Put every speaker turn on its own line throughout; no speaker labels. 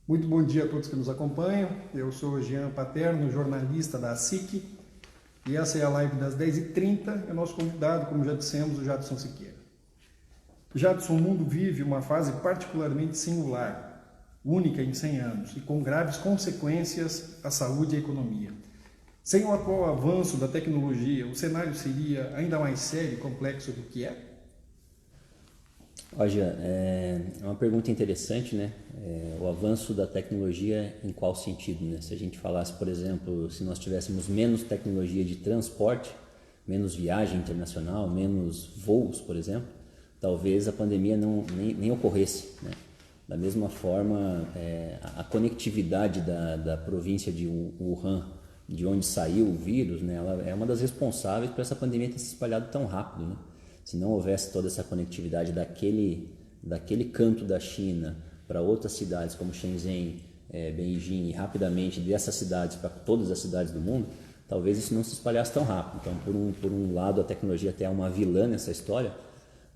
Muito bom dia a todos que nos acompanham. Eu sou Jean Paterno, jornalista da SIC, e essa é a live das 10h30. E o nosso convidado, como já dissemos, o Jadson Siqueira. Jadson, o mundo vive uma fase particularmente singular, única em 100 anos, e com graves consequências à saúde e à economia. Sem o atual avanço da tecnologia, o cenário seria ainda mais sério e complexo do que é?
Olha, é uma pergunta interessante, né? O avanço da tecnologia em qual sentido, né? Se a gente falasse, por exemplo, se nós tivéssemos menos tecnologia de transporte, menos viagem internacional, menos voos, por exemplo, talvez a pandemia nem ocorresse, né? Da mesma forma, a conectividade da província de Wuhan, de onde saiu o vírus, né? Ela é uma das responsáveis por essa pandemia ter se espalhado tão rápido, né? Se não houvesse toda essa conectividade daquele canto da China para outras cidades como Shenzhen, Beijing, e rapidamente dessas cidades para todas as cidades do mundo, talvez isso não se espalhasse tão rápido. Então, por um lado, a tecnologia até é uma vilã nessa história,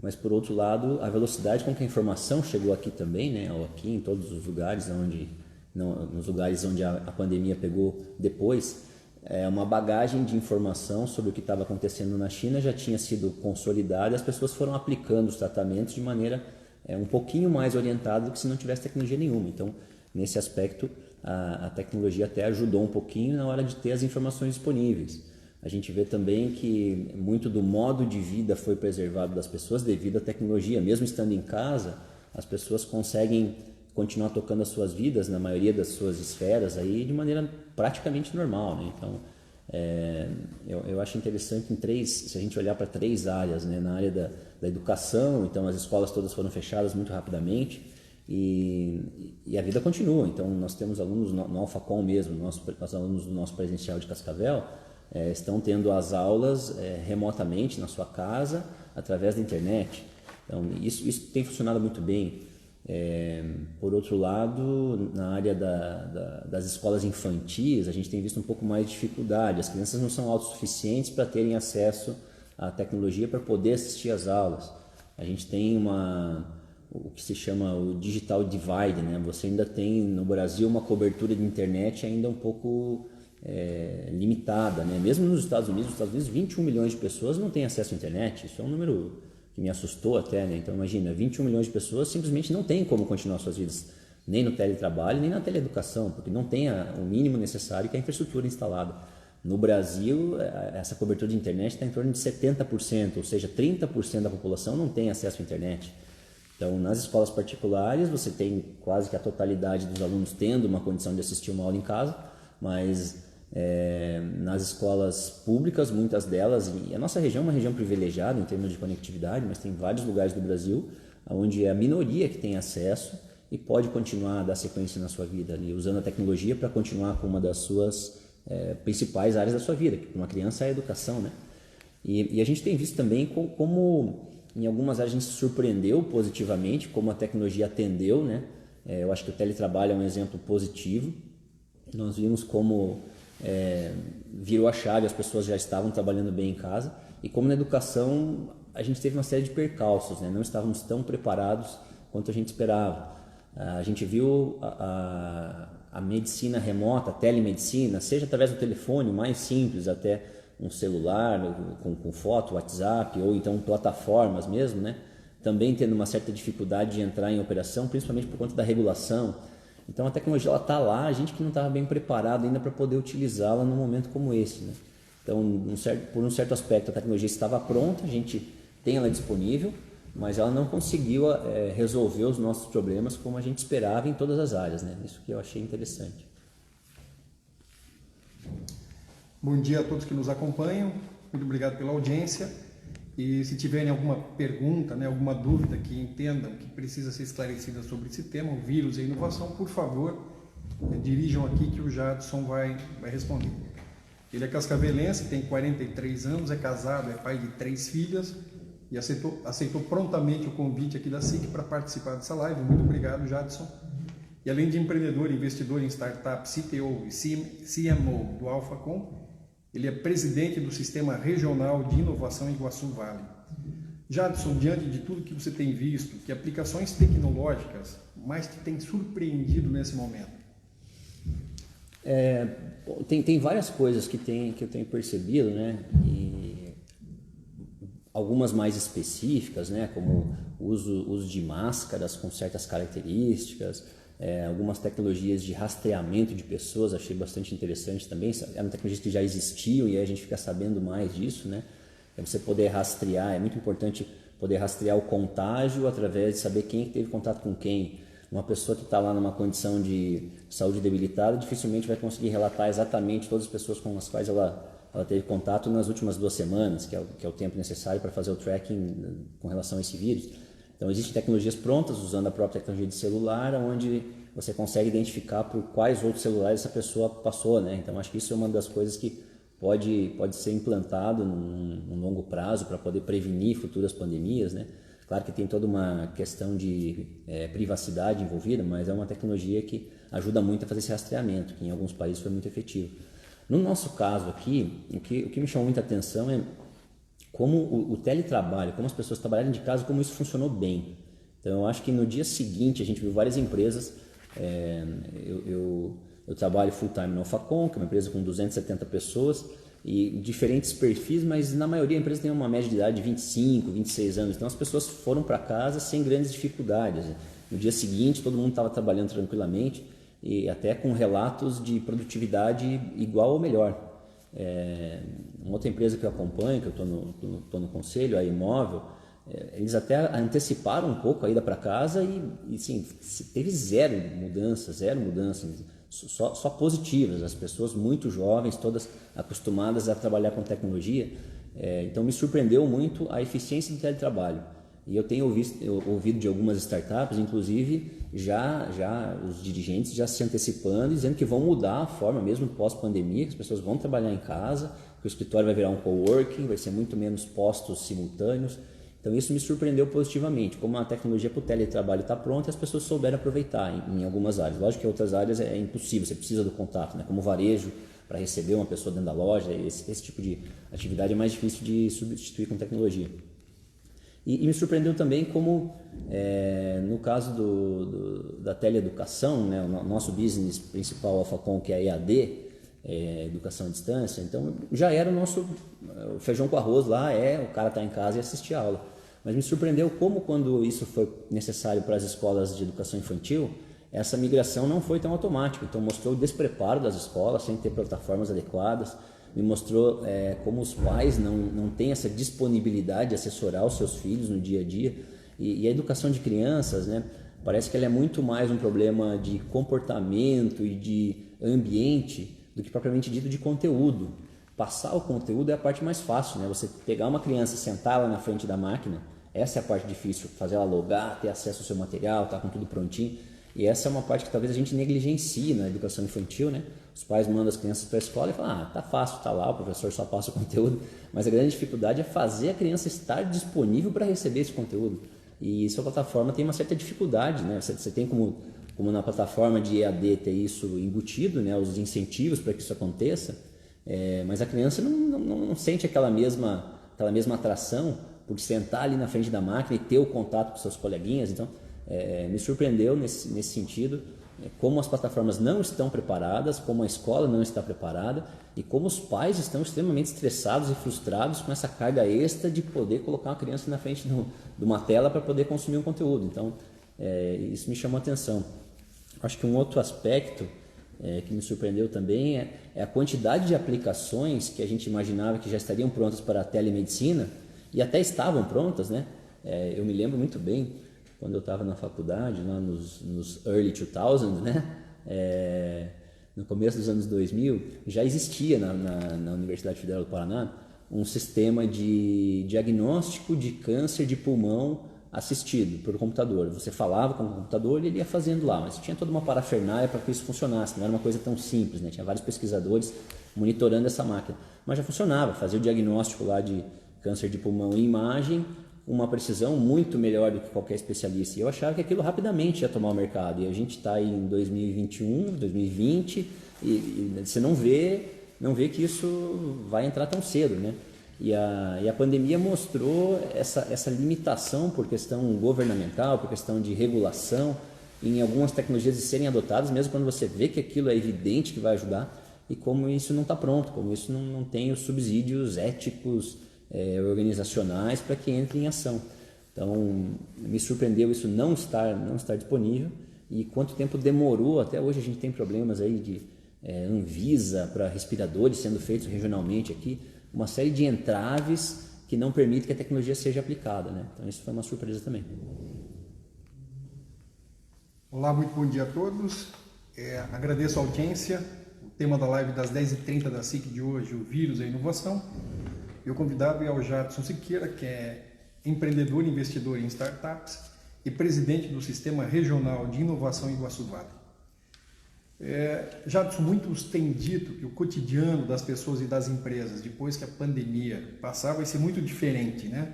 mas por outro lado, a velocidade com que a informação chegou aqui também, né, ou aqui em todos os lugares nos lugares onde a pandemia pegou depois, uma bagagem de informação sobre o que estava acontecendo na China já tinha sido consolidada e as pessoas foram aplicando os tratamentos de maneira um pouquinho mais orientada do que se não tivesse tecnologia nenhuma. Então, nesse aspecto, a tecnologia até ajudou um pouquinho na hora de ter as informações disponíveis. A gente vê também que muito do modo de vida foi preservado das pessoas devido à tecnologia. Mesmo estando em casa, as pessoas conseguem continuar tocando as suas vidas na maioria das suas esferas aí de maneira praticamente normal, né? Então, eu acho interessante se a gente olhar para 3 áreas, né? Na área da educação, então as escolas todas foram fechadas muito rapidamente e a vida continua. Então, nós temos alunos no Alfacom mesmo, os alunos do nosso presencial de Cascavel estão tendo as aulas remotamente na sua casa através da internet. Então, isso tem funcionado muito bem. Por outro lado, na área das escolas infantis, a gente tem visto um pouco mais de dificuldade. As crianças não são autossuficientes para terem acesso à tecnologia para poder assistir às aulas. A gente tem o que se chama o digital divide, né? Você ainda tem no Brasil uma cobertura de internet ainda um pouco limitada, né? Mesmo nos Estados Unidos, 21 milhões de pessoas não têm acesso à internet. Isso é um número que me assustou até, né? Então imagina, 21 milhões de pessoas simplesmente não têm como continuar suas vidas, nem no teletrabalho, nem na teleeducação, porque não tem o mínimo necessário que é a infraestrutura instalada. No Brasil, essa cobertura de internet está em torno de 70%, ou seja, 30% da população não tem acesso à internet. Então, nas escolas particulares, você tem quase que a totalidade dos alunos tendo uma condição de assistir uma aula em casa, mas nas escolas públicas, muitas delas, e a nossa região é uma região privilegiada em termos de conectividade, mas tem vários lugares do Brasil onde é a minoria que tem acesso e pode continuar a dar sequência na sua vida ali, usando a tecnologia para continuar com uma das suas principais áreas da sua vida, que para uma criança é a educação, né? E a gente tem visto também como em algumas áreas a gente se surpreendeu positivamente, como a tecnologia atendeu, né? Eu acho que o teletrabalho é um exemplo positivo. Nós vimos como virou a chave, as pessoas já estavam trabalhando bem em casa, e como na educação a gente teve uma série de percalços, né? Não estávamos tão preparados quanto a gente esperava. A gente viu a medicina remota, a telemedicina, seja através do telefone, o mais simples, até um celular com foto, WhatsApp, ou então plataformas mesmo, né? Também tendo uma certa dificuldade de entrar em operação, principalmente por conta da regulação. Então a tecnologia está lá, a gente que não estava bem preparado ainda para poder utilizá-la num momento como esse, né? Então, por um certo aspecto, a tecnologia estava pronta, a gente tem ela disponível, mas ela não conseguiu resolver os nossos problemas como a gente esperava em todas as áreas, né? Isso que eu achei interessante.
Bom dia a todos que nos acompanham, muito obrigado pela audiência. E se tiverem alguma pergunta, né, alguma dúvida que entendam que precisa ser esclarecida sobre esse tema, o vírus e a inovação, por favor, dirijam aqui que o Jadson vai responder. Ele é cascavelense, tem 43 anos, é casado, é pai de 3 filhas e aceitou prontamente o convite aqui da SIC para participar dessa live. Muito obrigado, Jadson. E além de empreendedor e investidor em startup, CTO e CMO do Alfacom, ele é presidente do Sistema Regional de Inovação Iguaçu Vale. Jadson, diante de tudo que você tem visto, que aplicações tecnológicas mais te tem surpreendido nesse momento?
Tem várias coisas que eu tenho percebido, né? E algumas mais específicas, né? Como o uso de máscaras com certas características, algumas tecnologias de rastreamento de pessoas, achei bastante interessante também. Eram tecnologias que já existiam e aí a gente fica sabendo mais disso, né? Você poder rastrear, é muito importante poder rastrear o contágio através de saber quem teve contato com quem. Uma pessoa que está lá numa condição de saúde debilitada dificilmente vai conseguir relatar exatamente todas as pessoas com as quais ela teve contato nas últimas 2 semanas, que é o tempo necessário para fazer o tracking com relação a esse vírus. Então, existem tecnologias prontas, usando a própria tecnologia de celular, onde você consegue identificar por quais outros celulares essa pessoa passou, né? Então, acho que isso é uma das coisas que pode ser implantado num longo prazo para poder prevenir futuras pandemias, né? Claro que tem toda uma questão de privacidade envolvida, mas é uma tecnologia que ajuda muito a fazer esse rastreamento, que em alguns países foi muito efetivo. No nosso caso aqui, o que me chamou muita atenção é como o teletrabalho, como as pessoas trabalharem de casa, como isso funcionou bem. Então, eu acho que no dia seguinte a gente viu várias empresas. Eu trabalho full-time na Alphacom, que é uma empresa com 270 pessoas, e diferentes perfis, mas na maioria a empresa tem uma média de idade de 25, 26 anos. Então as pessoas foram para casa sem grandes dificuldades. No dia seguinte todo mundo estava trabalhando tranquilamente e até com relatos de produtividade igual ou melhor. Uma outra empresa que eu acompanho, que eu estou no conselho, a Imóvel, eles até anteciparam um pouco a ida para casa e sim, teve zero mudança. Só positivas, as pessoas muito jovens, todas acostumadas a trabalhar com tecnologia. Então me surpreendeu muito a eficiência do teletrabalho. E eu tenho ouvido de algumas startups, inclusive, já os dirigentes já se antecipando, dizendo que vão mudar a forma mesmo pós-pandemia, que as pessoas vão trabalhar em casa, que o escritório vai virar um coworking, vai ser muito menos postos simultâneos. Então isso me surpreendeu positivamente, como a tecnologia para o teletrabalho está pronta e as pessoas souberam aproveitar em algumas áreas. Lógico que em outras áreas é impossível, você precisa do contato, né? Como varejo, para receber uma pessoa dentro da loja, esse tipo de atividade é mais difícil de substituir com tecnologia. E me surpreendeu também como, no caso da teleeducação, né? O nosso business principal, Alphacom, que é a EAD, educação à distância, então já era o feijão com arroz lá, o cara está em casa e assistir a aula. Mas me surpreendeu como quando isso foi necessário para as escolas de educação infantil, essa migração não foi tão automática. Então mostrou o despreparo das escolas sem ter plataformas adequadas, me mostrou como os pais não têm essa disponibilidade de assessorar os seus filhos no dia a dia. E a educação de crianças, né, parece que ela é muito mais um problema de comportamento e de ambiente do que propriamente dito de conteúdo. Passar o conteúdo é a parte mais fácil, né? Você pegar uma criança, sentar ela na frente da máquina, essa é a parte difícil, fazer ela logar, ter acesso ao seu material, tá com tudo prontinho. E essa é uma parte que talvez a gente negligencie na educação infantil, né? Os pais mandam as crianças para a escola e falam, tá fácil, tá lá, o professor só passa o conteúdo. Mas a grande dificuldade é fazer a criança estar disponível para receber esse conteúdo. E sua plataforma tem uma certa dificuldade, né? Você tem como na plataforma de EAD ter isso embutido, né? Os incentivos para que isso aconteça. Mas a criança não sente aquela mesma atração por sentar ali na frente da máquina e ter o contato com seus coleguinhas. Então, me surpreendeu nesse sentido, como as plataformas não estão preparadas, como a escola não está preparada e como os pais estão extremamente estressados e frustrados com essa carga extra de poder colocar uma criança na frente de uma tela para poder consumir um conteúdo. Então, isso me chamou a atenção. Acho que um outro aspecto que me surpreendeu também é a quantidade de aplicações que a gente imaginava que já estariam prontas para a telemedicina e até estavam prontas, né? Eu me lembro muito bem, quando eu estava na faculdade, lá nos early 2000s, né? No começo dos anos 2000, já existia na Universidade Federal do Paraná um sistema de diagnóstico de câncer de pulmão assistido por computador. Você falava com o computador e ele ia fazendo lá, mas tinha toda uma parafernália para que isso funcionasse, não era uma coisa tão simples, né? Tinha vários pesquisadores monitorando essa máquina, mas já funcionava, fazia o diagnóstico lá de câncer de pulmão em imagem, uma precisão muito melhor do que qualquer especialista, e eu achava que aquilo rapidamente ia tomar o mercado, e a gente está em 2021, 2020, e você não vê que isso vai entrar tão cedo, né? E a pandemia mostrou essa limitação por questão governamental, por questão de regulação, em algumas tecnologias de serem adotadas, mesmo quando você vê que aquilo é evidente que vai ajudar, e como isso não está pronto, como isso não tem os subsídios éticos, organizacionais para que entre em ação. Então, me surpreendeu isso não estar disponível, e quanto tempo demorou. Até hoje a gente tem problemas aí de Anvisa para respiradores sendo feitos regionalmente aqui, uma série de entraves que não permitem que a tecnologia seja aplicada, né? Então isso foi uma surpresa também.
Olá, muito bom dia a todos. Agradeço a audiência. O tema da live das 10h30 da SIC de hoje, o vírus e a inovação. Meu convidado é o Jadson Siqueira, que é empreendedor e investidor em startups e presidente do Sistema Regional de Inovação Iguaçu Vale. Jadson, muitos têm dito que o cotidiano das pessoas e das empresas, depois que a pandemia passar, vai ser muito diferente, né?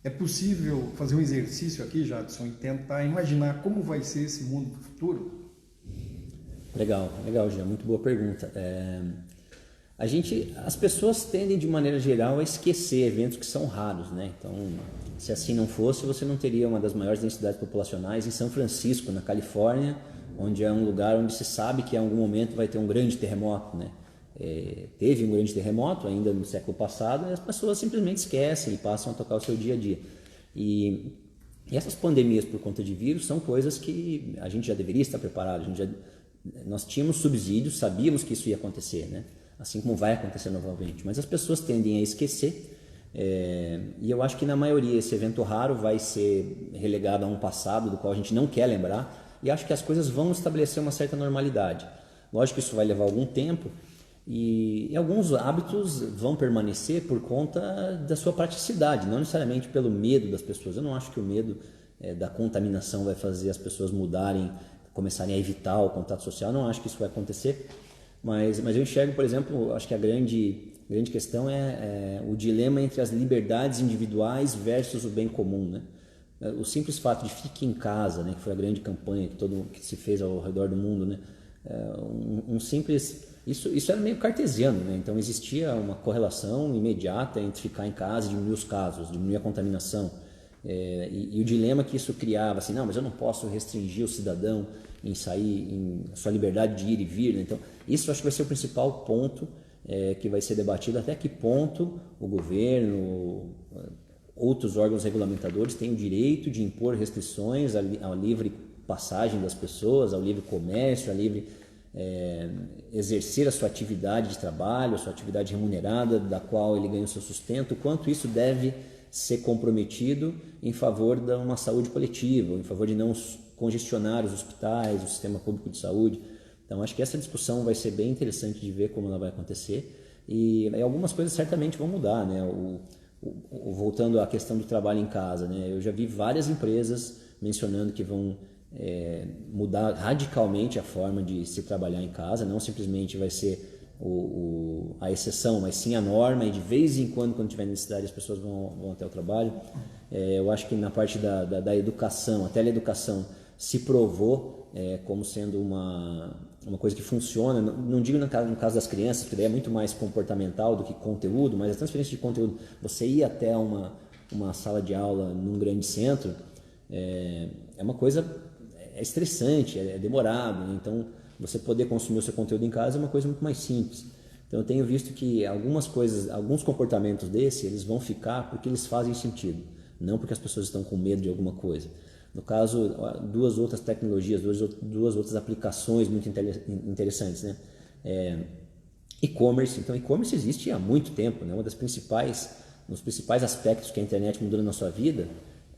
É possível fazer um exercício aqui, Jadson, e tentar imaginar como vai ser esse mundo do futuro?
Legal, Jean, muito boa pergunta. As pessoas tendem, de maneira geral, a esquecer eventos que são raros, né? Então, se assim não fosse, você não teria uma das maiores densidades populacionais em São Francisco, na Califórnia, onde é um lugar onde se sabe que em algum momento vai ter um grande terremoto, né? Teve um grande terremoto ainda no século passado, e as pessoas simplesmente esquecem e passam a tocar o seu dia a dia. E essas pandemias por conta de vírus são coisas que a gente já deveria estar preparado. Nós tínhamos subsídios, sabíamos que isso ia acontecer, né? Assim como vai acontecer novamente, mas as pessoas tendem a esquecer, e eu acho que na maioria esse evento raro vai ser relegado a um passado do qual a gente não quer lembrar, e acho que as coisas vão estabelecer uma certa normalidade. Lógico que isso vai levar algum tempo, e alguns hábitos vão permanecer por conta da sua praticidade, não necessariamente pelo medo das pessoas. Eu não acho que o medo da contaminação vai fazer as pessoas mudarem, começarem a evitar o contato social, não acho que isso vai acontecer. Mas eu enxergo, por exemplo, acho que a grande questão é o dilema entre as liberdades individuais versus o bem comum, né? O simples fato de fique em casa, né, que foi a grande campanha que se fez ao redor do mundo, né? Isso era meio cartesiano, né? Então existia uma correlação imediata entre ficar em casa e diminuir os casos, diminuir a contaminação. E o dilema que isso criava, assim, não, mas eu não posso restringir o cidadão em sair, em sua liberdade de ir e vir, né? Então isso acho que vai ser o principal ponto que vai ser debatido, até que ponto o governo, outros órgãos regulamentadores têm o direito de impor restrições à livre passagem das pessoas, ao livre comércio, a livre exercer a sua atividade de trabalho, a sua atividade remunerada, da qual ele ganha o seu sustento, quanto isso deve ser comprometido em favor de uma saúde coletiva, em favor de não congestionar os hospitais, o sistema público de saúde. Então, acho que essa discussão vai ser bem interessante de ver como ela vai acontecer, e algumas coisas certamente vão mudar, né? Voltando à questão do trabalho em casa, né? Eu já vi várias empresas mencionando que vão mudar radicalmente a forma de se trabalhar em casa, não simplesmente vai ser a exceção, mas sim a norma, e de vez em quando tiver necessidade, as pessoas vão até o trabalho. Eu acho que na parte da educação, a teleeducação se provou como sendo uma coisa que funciona. Não digo no caso das crianças, porque daí é muito mais comportamental do que conteúdo, mas a transferência de conteúdo, você ir até uma sala de aula num grande centro, é uma coisa estressante, é demorado, né? Então você poder consumir o seu conteúdo em casa é uma coisa muito mais simples. Então eu tenho visto que algumas coisas, alguns comportamentos eles vão ficar porque eles fazem sentido, não porque as pessoas estão com medo de alguma coisa. No caso, duas outras tecnologias, duas outras aplicações muito interessantes, né? E-commerce. Então, e-commerce existe há muito tempo, né? Um dos principais aspectos que a internet mudou na sua vida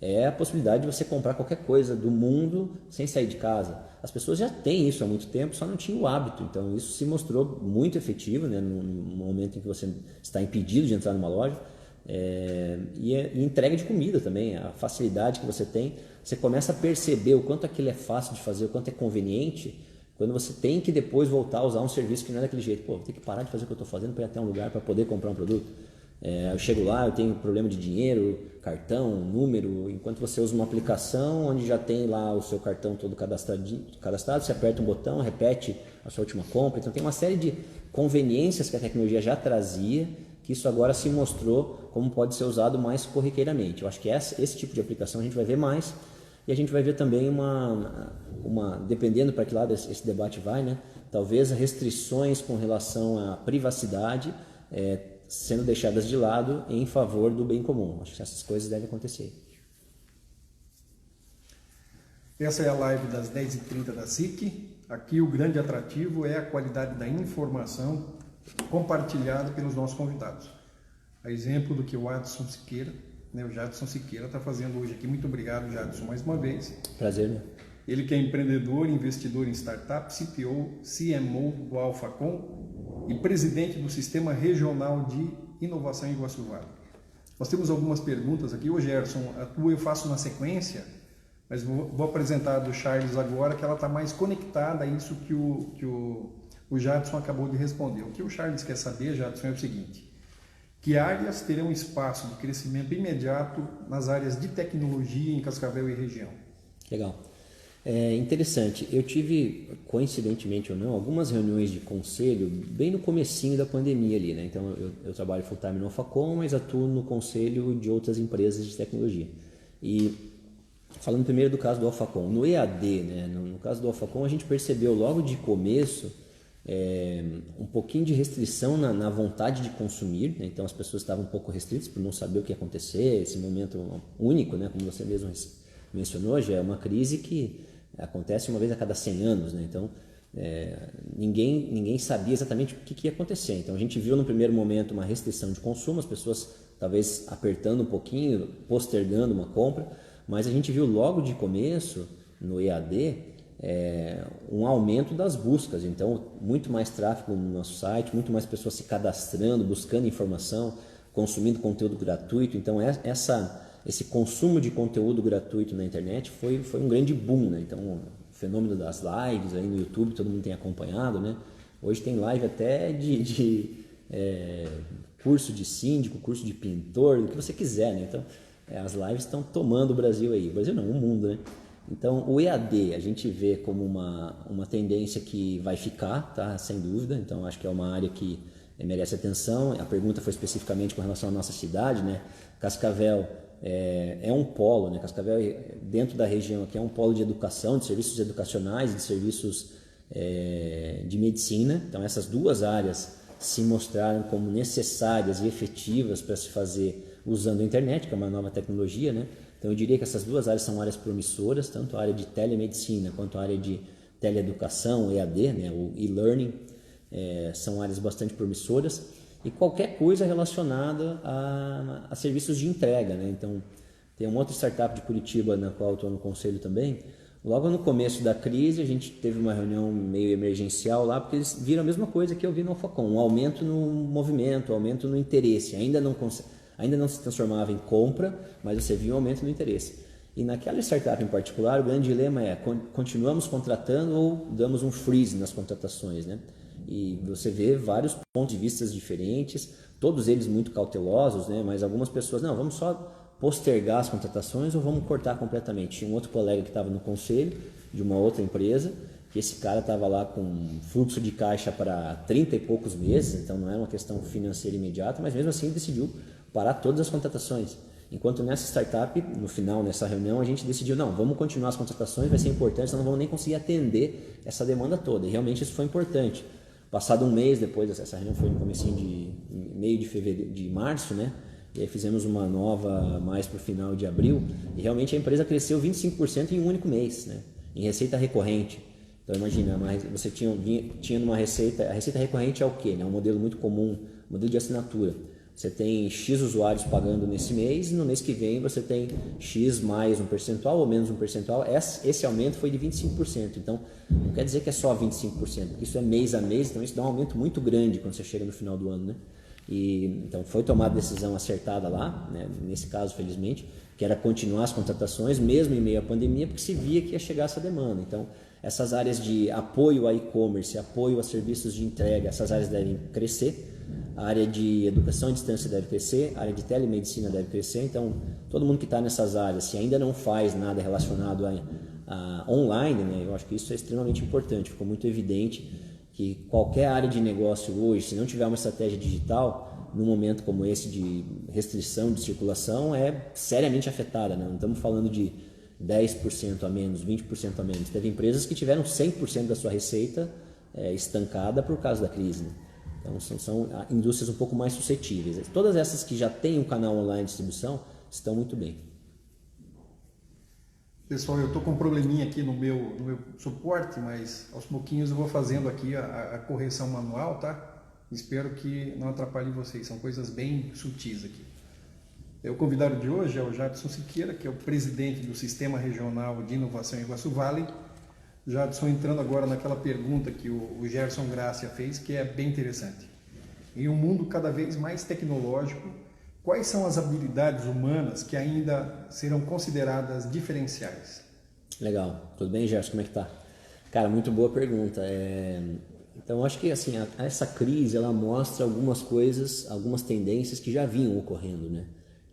é a possibilidade de você comprar qualquer coisa do mundo sem sair de casa. As pessoas já têm isso há muito tempo, só não tinham o hábito. Então, isso se mostrou muito efetivo, né? No momento em que você está impedido de entrar numa loja. E entrega de comida também, a facilidade que você tem, você começa a perceber o quanto aquilo é fácil de fazer, o quanto é conveniente, quando você tem que depois voltar a usar um serviço que não é daquele jeito. Vou ter que parar de fazer o que eu estou fazendo para ir até um lugar para poder comprar um produto. Eu chego lá, eu tenho problema de dinheiro, cartão, número, enquanto você usa uma aplicação onde já tem lá o seu cartão todo cadastrado, você aperta um botão, repete a sua última compra. Então tem uma série de conveniências que a tecnologia já trazia, que isso agora se mostrou como pode ser usado mais corriqueiramente. Eu acho que esse tipo de aplicação a gente vai ver mais, e a gente vai ver também dependendo para que lado esse debate vai, né? Talvez restrições com relação à privacidade sendo deixadas de lado em favor do bem comum. Acho que essas coisas devem acontecer.
Essa é a live das 10h30 da SIC. Aqui o grande atrativo é a qualidade da informação compartilhada pelos nossos convidados. A exemplo do que o Jadson Siqueira, o Jadson Siqueira está fazendo hoje aqui. Muito obrigado, Jadson, mais uma vez.
Prazer, né?
Ele que é empreendedor, investidor em startup, CPO, CMO do Alphacom e presidente do Sistema Regional de Inovação em Iguaçu Vale. Nós temos algumas perguntas aqui. Ô Gerson, a tua eu faço na sequência, mas vou apresentar a do Charles agora, que ela está mais conectada a isso que o Jadson acabou de responder. O que o Charles quer saber, Jadson, é o seguinte: que áreas terão espaço de crescimento imediato nas áreas de tecnologia em Cascavel e região?
Legal. É interessante. Eu tive, coincidentemente ou não, algumas reuniões de conselho bem no comecinho da pandemia ali, né? Então eu trabalho full time no Alphacom, mas atuo no conselho de outras empresas de tecnologia. E falando primeiro do caso do Alphacom, no EAD, né? No caso do Alphacom, a gente percebeu logo de começo um pouquinho de restrição na vontade de consumir, né? Então as pessoas estavam um pouco restritas por não saber o que ia acontecer, esse momento único, né? Como você mesmo mencionou, já é uma crise que acontece uma vez a cada 100 anos, né? Então ninguém sabia exatamente o que ia acontecer. Então a gente viu no primeiro momento uma restrição de consumo, as pessoas talvez apertando um pouquinho, postergando uma compra, mas a gente viu logo de começo no EAD um aumento das buscas. Então muito mais tráfego no nosso site, muito mais pessoas se cadastrando, buscando informação, consumindo conteúdo gratuito. Então esse consumo de conteúdo gratuito na internet foi um grande boom, né? Então, o fenômeno das lives aí no YouTube, todo mundo tem acompanhado, né? Hoje tem live até de curso de síndico, curso de pintor, do que você quiser, né? Então, as lives estão tomando o Brasil aí. O Brasil não, o mundo, né? Então, o EAD a gente vê como uma tendência que vai ficar, tá? Sem dúvida. Então, acho que é uma área que merece atenção. A pergunta foi especificamente com relação à nossa cidade, né? Cascavel é um polo, né? Cascavel, dentro da região aqui, é um polo de educação, de serviços educacionais, de serviços de medicina. Então essas duas áreas se mostraram como necessárias e efetivas para se fazer usando a internet, que é uma nova tecnologia, né? Então eu diria que essas duas áreas são áreas promissoras, tanto a área de telemedicina quanto a área de teleeducação, EAD, né? O e-learning, são áreas bastante promissoras. E qualquer coisa relacionada a serviços de entrega, né? Então, tem uma outra startup de Curitiba na qual eu estou no conselho também. Logo no começo da crise, a gente teve uma reunião meio emergencial lá, porque eles viram a mesma coisa que eu vi no Alphacom, um aumento no movimento, um aumento no interesse. Ainda não se transformava em compra, mas você viu um aumento no interesse. E naquela startup em particular, o grande dilema é: continuamos contratando ou damos um freeze nas contratações, né? E você vê vários pontos de vista diferentes, todos eles muito cautelosos, né? Mas algumas pessoas, não, vamos só postergar as contratações ou vamos cortar completamente. Tinha um outro colega que estava no conselho de uma outra empresa, que esse cara estava lá com fluxo de caixa para 30 e poucos meses, então não era uma questão financeira imediata, mas mesmo assim ele decidiu parar todas as contratações. Enquanto nessa startup, no final, nessa reunião, a gente decidiu, não, vamos continuar as contratações, vai ser importante, senão não vamos nem conseguir atender essa demanda toda. E realmente isso foi importante. Passado um mês depois, essa reunião foi no comecinho meio de março, né? E aí fizemos uma nova mais para o final de abril, e realmente a empresa cresceu 25% em um único mês, né? Em receita recorrente. Então imagina, você tinha numa receita, a receita recorrente é o quê? É um modelo muito comum, modelo de assinatura. Você tem X usuários pagando nesse mês, e no mês que vem você tem X mais um percentual ou menos um percentual. Esse aumento foi de 25%. Então, não quer dizer que é só 25%, porque isso é mês a mês, então isso dá um aumento muito grande quando você chega no final do ano, né? Então, foi tomada a decisão acertada lá, né? Nesse caso, felizmente, que era continuar as contratações, mesmo em meio à pandemia, porque se via que ia chegar essa demanda. Então, essas áreas de apoio a e-commerce, apoio a serviços de entrega, essas áreas devem crescer. A área de educação à distância deve crescer, a área de telemedicina deve crescer. Então, todo mundo que está nessas áreas, se ainda não faz nada relacionado a online, né, eu acho que isso é extremamente importante, ficou muito evidente. que qualquer área de negócio hoje, se não tiver uma estratégia digital, num momento como esse de restrição de circulação, é seriamente afetada, né? Não estamos falando de 10% a menos, 20% a menos. Teve empresas que tiveram 100% da sua receita estancada por causa da crise, né? Então são indústrias um pouco mais suscetíveis. Todas essas que já têm um canal online de distribuição estão muito bem.
Pessoal, eu estou com um probleminha aqui no meu suporte, mas aos pouquinhos eu vou fazendo aqui a correção manual, tá? Espero que não atrapalhe vocês, são coisas bem sutis aqui. O convidado de hoje é o Jadson Siqueira, que é o presidente do Sistema Regional de Inovação Iguaçu Vale. Jadson, entrando agora naquela pergunta que o Gerson Gracia fez, que é bem interessante. Em um mundo cada vez mais tecnológico, quais são as habilidades humanas que ainda serão consideradas diferenciais?
Legal. Tudo bem, Gerson? Como é que tá? Cara, muito boa pergunta. Então, acho que assim, essa crise, ela mostra algumas coisas, algumas tendências que já vinham ocorrendo, né?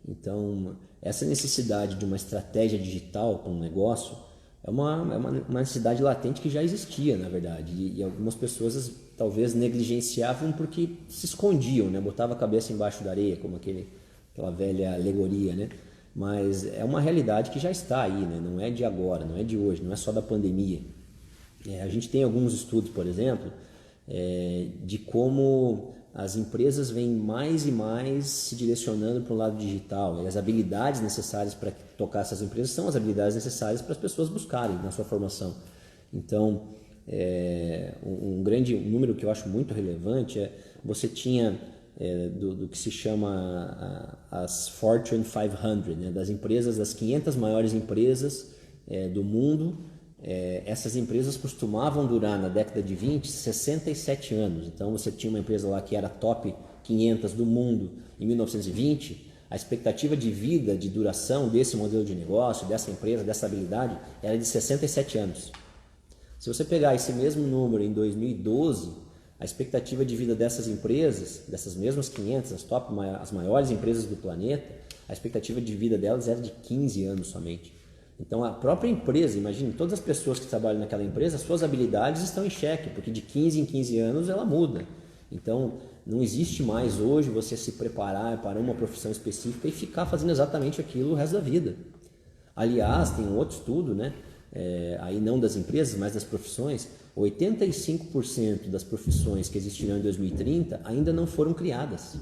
Então, essa necessidade de uma estratégia digital para um negócio é uma necessidade latente que já existia, na verdade. E algumas pessoas talvez negligenciavam porque se escondiam, né? Botava a cabeça embaixo da areia, como aquela velha alegoria, né? Mas é uma realidade que já está aí, né? Não é de agora, não é de hoje, não é só da pandemia. A gente tem alguns estudos, por exemplo, de como as empresas vêm mais e mais se direcionando para o lado digital. E as habilidades necessárias para tocar essas empresas são as habilidades necessárias para as pessoas buscarem na sua formação. Então, um grande número que eu acho muito relevante você tinha do que se chama as Fortune 500, né, das empresas, das 500 maiores empresas do mundo. Essas empresas costumavam durar na década de 20, 67 anos. Então você tinha uma empresa lá que era top 500 do mundo em 1920, a expectativa de vida, de duração desse modelo de negócio, dessa empresa, dessa habilidade, era de 67 anos. Se você pegar esse mesmo número em 2012, a expectativa de vida dessas empresas, dessas mesmas 500, as maiores empresas do planeta, a expectativa de vida delas era de 15 anos somente. Então a própria empresa, imagine, todas as pessoas que trabalham naquela empresa, suas habilidades estão em xeque, porque de 15 em 15 anos ela muda. Então não existe mais hoje você se preparar para uma profissão específica e ficar fazendo exatamente aquilo o resto da vida. Aliás, tem um outro estudo, né? Aí não das empresas, mas das profissões, 85% das profissões que existirão em 2030 ainda não foram criadas.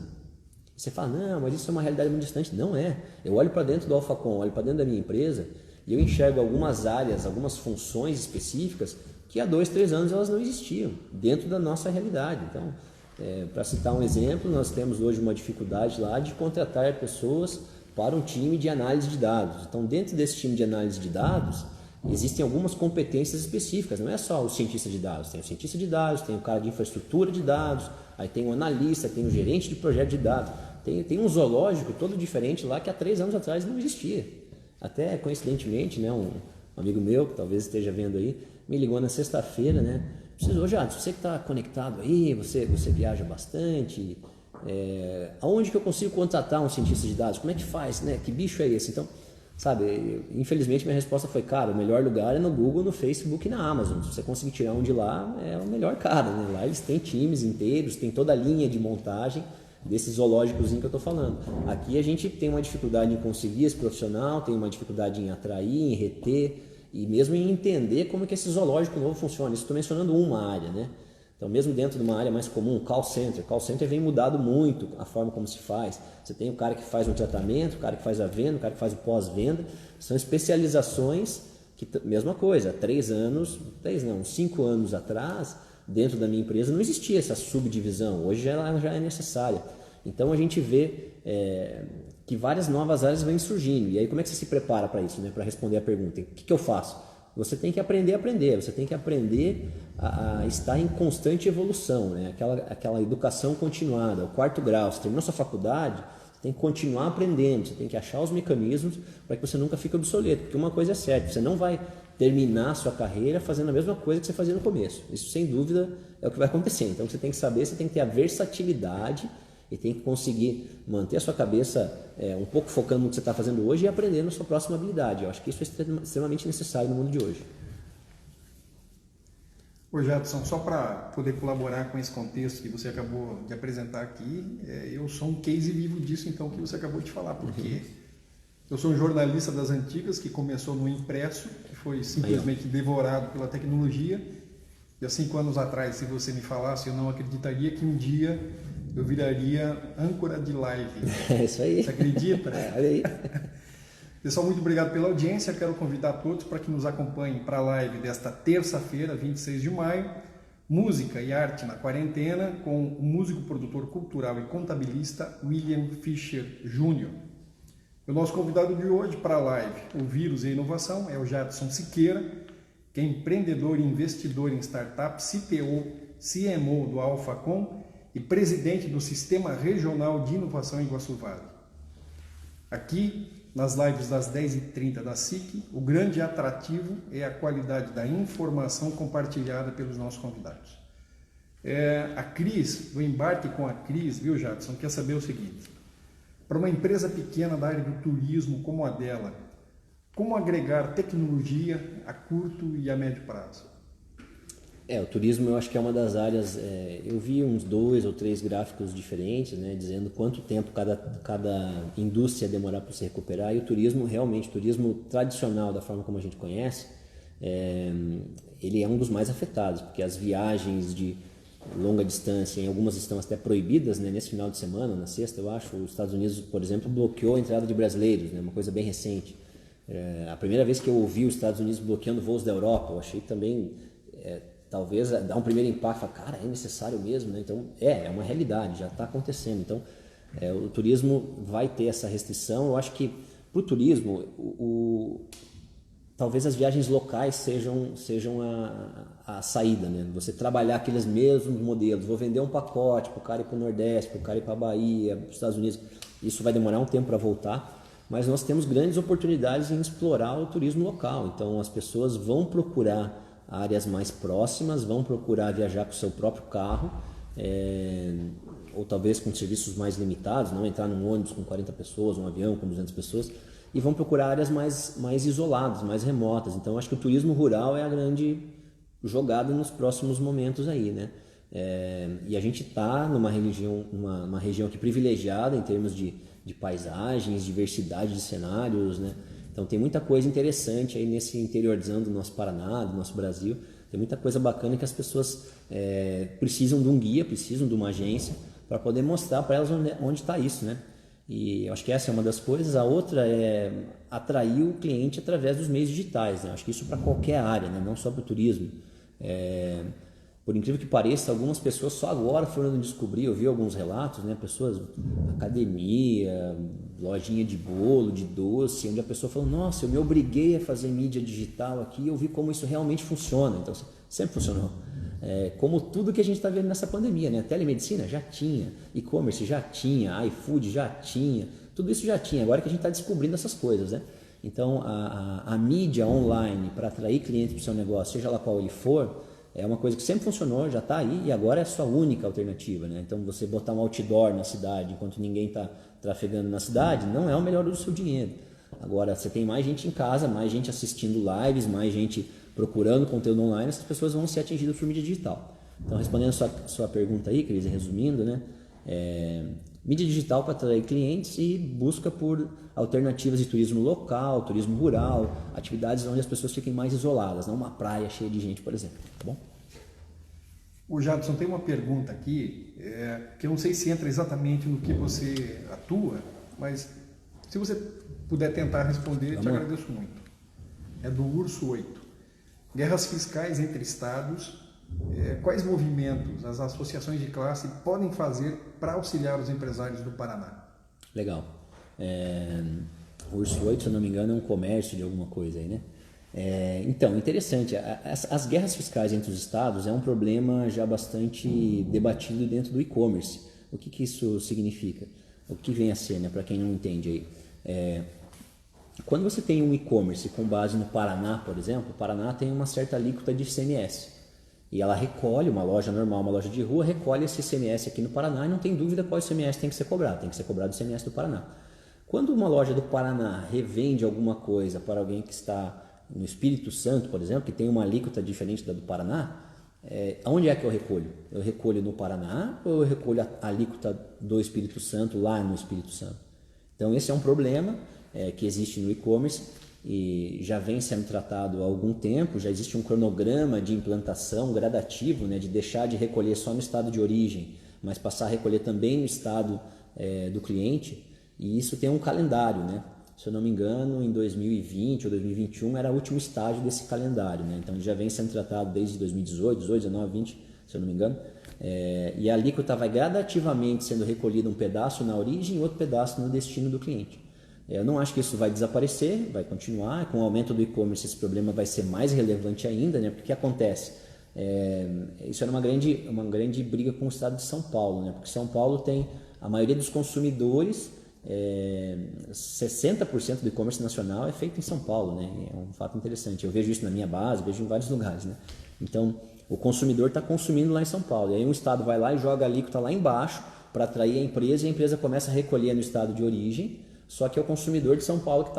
Você fala, não, mas isso é uma realidade muito distante. Não é. Eu olho para dentro do Alphacom, olho para dentro da minha empresa e eu enxergo algumas áreas, algumas funções específicas que há 2, 3 anos elas não existiam dentro da nossa realidade. Então, para citar um exemplo, nós temos hoje uma dificuldade lá de contratar pessoas para um time de análise de dados. Então, dentro desse time de análise de dados, existem algumas competências específicas, não é só o cientista de dados, tem o cientista de dados, tem o cara de infraestrutura de dados, aí tem o analista, tem o gerente de projeto de dados, tem um zoológico todo diferente lá que há 3 anos atrás não existia. Até coincidentemente, né, um amigo meu, que talvez esteja vendo aí, me ligou na sexta-feira, né? Precisou, Jadson, você que está conectado aí, você viaja bastante, aonde que eu consigo contratar um cientista de dados? Como é que faz, né? Que bicho é esse? Então, sabe, infelizmente minha resposta foi, cara, o melhor lugar é no Google, no Facebook e na Amazon. Se você conseguir tirar um de lá, é o melhor cara, né? Lá eles têm times inteiros, tem toda a linha de montagem desse zoológicozinho que eu estou falando. Aqui a gente tem uma dificuldade em conseguir esse profissional, tem uma dificuldade em atrair, em reter e mesmo em entender como é que esse zoológico novo funciona. Isso estou mencionando uma área, né? Então, mesmo dentro de uma área mais comum, call center vem mudado muito a forma como se faz. Você tem o cara que faz um tratamento, o cara que faz a venda, o cara que faz o pós-venda. São especializações que, mesma coisa, 5 anos atrás, dentro da minha empresa não existia essa subdivisão. Hoje ela já é necessária. Então, a gente vê que várias novas áreas vêm surgindo. E aí, como é que você se prepara para isso, né? Para responder a pergunta? O que eu faço? Você tem que aprender a aprender, você tem que aprender a estar em constante evolução, né? Aquela educação continuada, o 4º grau. Você terminou sua faculdade, você tem que continuar aprendendo, você tem que achar os mecanismos para que você nunca fique obsoleto. Porque uma coisa é certa, você não vai terminar a sua carreira fazendo a mesma coisa que você fazia no começo. Isso, sem dúvida, é o que vai acontecer. Então, você tem que saber, você tem que ter a versatilidade e tem que conseguir manter a sua cabeça um pouco focando no que você está fazendo hoje e aprendendo a sua próxima habilidade. Eu acho que isso é extremamente necessário no mundo de hoje.
Ô Jadson, só para poder colaborar com esse contexto que você acabou de apresentar aqui, eu sou um case vivo disso, então, que você acabou de falar, porque eu sou um jornalista das antigas que começou no impresso, que foi simplesmente devorado pela tecnologia, e há 5 anos atrás, se você me falasse, eu não acreditaria que um dia eu viraria âncora de live.
É isso aí.
Você acredita?
Olha aí.
Pessoal, muito obrigado pela audiência. Quero convidar todos para que nos acompanhem para a live desta terça-feira, 26 de maio, Música e Arte na Quarentena, com o músico, produtor cultural e contabilista William Fischer Jr. O nosso convidado de hoje para a live, o Vírus e a Inovação, é o Jadson Siqueira, que é empreendedor e investidor em startups, CTO, CMO do Alphacom e presidente do Sistema Regional de Inovação em Iguaçu Vale. Aqui, nas lives das 10h30 da SIC, o grande atrativo é a qualidade da informação compartilhada pelos nossos convidados. A Cris, do Embarque com a Cris, viu, Jadson, quer saber o seguinte: para uma empresa pequena da área do turismo como a dela, como agregar tecnologia a curto e a médio prazo?
O turismo eu acho que é uma das áreas, eu vi uns 2 ou 3 gráficos diferentes, né, dizendo quanto tempo cada indústria demorar para se recuperar, e o turismo, realmente, o turismo tradicional, da forma como a gente conhece, ele é um dos mais afetados, porque as viagens de longa distância, em algumas estão até proibidas, né, nesse final de semana, na sexta, eu acho, os Estados Unidos, por exemplo, bloqueou a entrada de brasileiros, né, uma coisa bem recente. A primeira vez que eu ouvi os Estados Unidos bloqueando voos da Europa, eu achei também... talvez dá um primeiro impacto, fala, cara, é necessário mesmo, né? Então, é uma realidade, já está acontecendo. Então, o turismo vai ter essa restrição. Eu acho que, para o turismo, talvez as viagens locais sejam a saída, né? Você trabalhar aqueles mesmos modelos. Vou vender um pacote para o cara ir para o Nordeste, para o cara ir para a Bahia, para os Estados Unidos. Isso vai demorar um tempo para voltar, mas nós temos grandes oportunidades em explorar o turismo local. Então, as pessoas vão procurar áreas mais próximas, vão procurar viajar com o seu próprio carro, ou talvez com serviços mais limitados, não entrar num ônibus com 40 pessoas, um avião com 200 pessoas, e vão procurar áreas mais isoladas, mais remotas. Então, acho que o turismo rural é a grande jogada nos próximos momentos aí, né? E a gente está numa uma região aqui privilegiada em termos de paisagens, diversidade de cenários, né? Então tem muita coisa interessante aí nesse interiorzão do nosso Paraná, do nosso Brasil. Tem muita coisa bacana que as pessoas precisam de um guia, precisam de uma agência para poder mostrar para elas onde está isso, né? E eu acho que essa é uma das coisas. A outra é atrair o cliente através dos meios digitais, né? Eu acho que isso para qualquer área, né? Não só para o turismo. Por incrível que pareça, algumas pessoas só agora foram descobrir, eu vi alguns relatos, né? Pessoas, academia, lojinha de bolo, de doce, onde a pessoa falou, nossa, eu me obriguei a fazer mídia digital aqui e eu vi como isso realmente funciona. Então, sempre funcionou. Como tudo que a gente está vendo nessa pandemia, né? Telemedicina já tinha, e-commerce já tinha, iFood já tinha, tudo isso já tinha, agora que a gente está descobrindo essas coisas, né? Então, a mídia online para atrair clientes para o seu negócio, seja lá qual ele for, é uma coisa que sempre funcionou, já está aí, e agora é a sua única alternativa, né? Então, você botar um outdoor na cidade enquanto ninguém está trafegando na cidade, não é o melhor uso do seu dinheiro. Agora, você tem mais gente em casa, mais gente assistindo lives, mais gente procurando conteúdo online, essas pessoas vão ser atingidas por mídia digital. Então, respondendo a sua pergunta aí, Cris, resumindo, né? Mídia digital para atrair clientes e busca por alternativas de turismo local, turismo rural, atividades onde as pessoas fiquem mais isoladas, não uma praia cheia de gente, por exemplo. Tá bom?
O Jadson, tem uma pergunta aqui, que eu não sei se entra exatamente no que você atua, mas se você puder tentar responder, te agradeço muito. É do Urso 8. Guerras fiscais entre estados, quais movimentos as associações de classe podem fazer para auxiliar os empresários do Paraná?
Legal. O Urso 8, se eu não me engano, é um comércio de alguma coisa aí, né? Então, interessante, as guerras fiscais entre os estados é um problema já bastante debatido dentro do e-commerce. O que isso significa? O que vem a ser, né, para quem não entende aí? Quando você tem um e-commerce com base no Paraná, por exemplo, o Paraná tem uma certa alíquota de ICMS. E ela recolhe, uma loja normal, uma loja de rua, recolhe esse ICMS aqui no Paraná e não tem dúvida qual ICMS tem que ser cobrado o ICMS do Paraná. Quando uma loja do Paraná revende alguma coisa para alguém que está no Espírito Santo, por exemplo, que tem uma alíquota diferente da do Paraná, Onde é que eu recolho? Eu recolho no Paraná ou eu recolho a alíquota do Espírito Santo lá no Espírito Santo? Então esse é um problema que existe no e-commerce e já vem sendo tratado há algum tempo. Já existe um cronograma de implantação gradativo, né, de deixar de recolher só no estado de origem, mas passar a recolher também no estado do cliente, e isso tem um calendário, né? Se eu não me engano, em 2020 ou 2021 era o último estágio desse calendário, né? Então ele já vem sendo tratado desde 2018, 18, 19, 20, se eu não me engano, e a alíquota vai gradativamente sendo recolhida, um pedaço na origem e outro pedaço no destino do cliente. Eu não acho que isso vai desaparecer, vai continuar. Com o aumento do e-commerce esse problema vai ser mais relevante ainda, né? Porque o que acontece? Isso era uma grande briga com o estado de São Paulo, né? Porque São Paulo tem a maioria dos consumidores, 60% do e-commerce nacional é feito em São Paulo, né? É um fato interessante. Eu vejo isso na minha base, vejo em vários lugares, né? Então, o consumidor está consumindo lá em São Paulo. E aí um estado vai lá e joga a alíquota lá embaixo para atrair a empresa, e a empresa começa a recolher no estado de origem. Só que é o consumidor de São Paulo que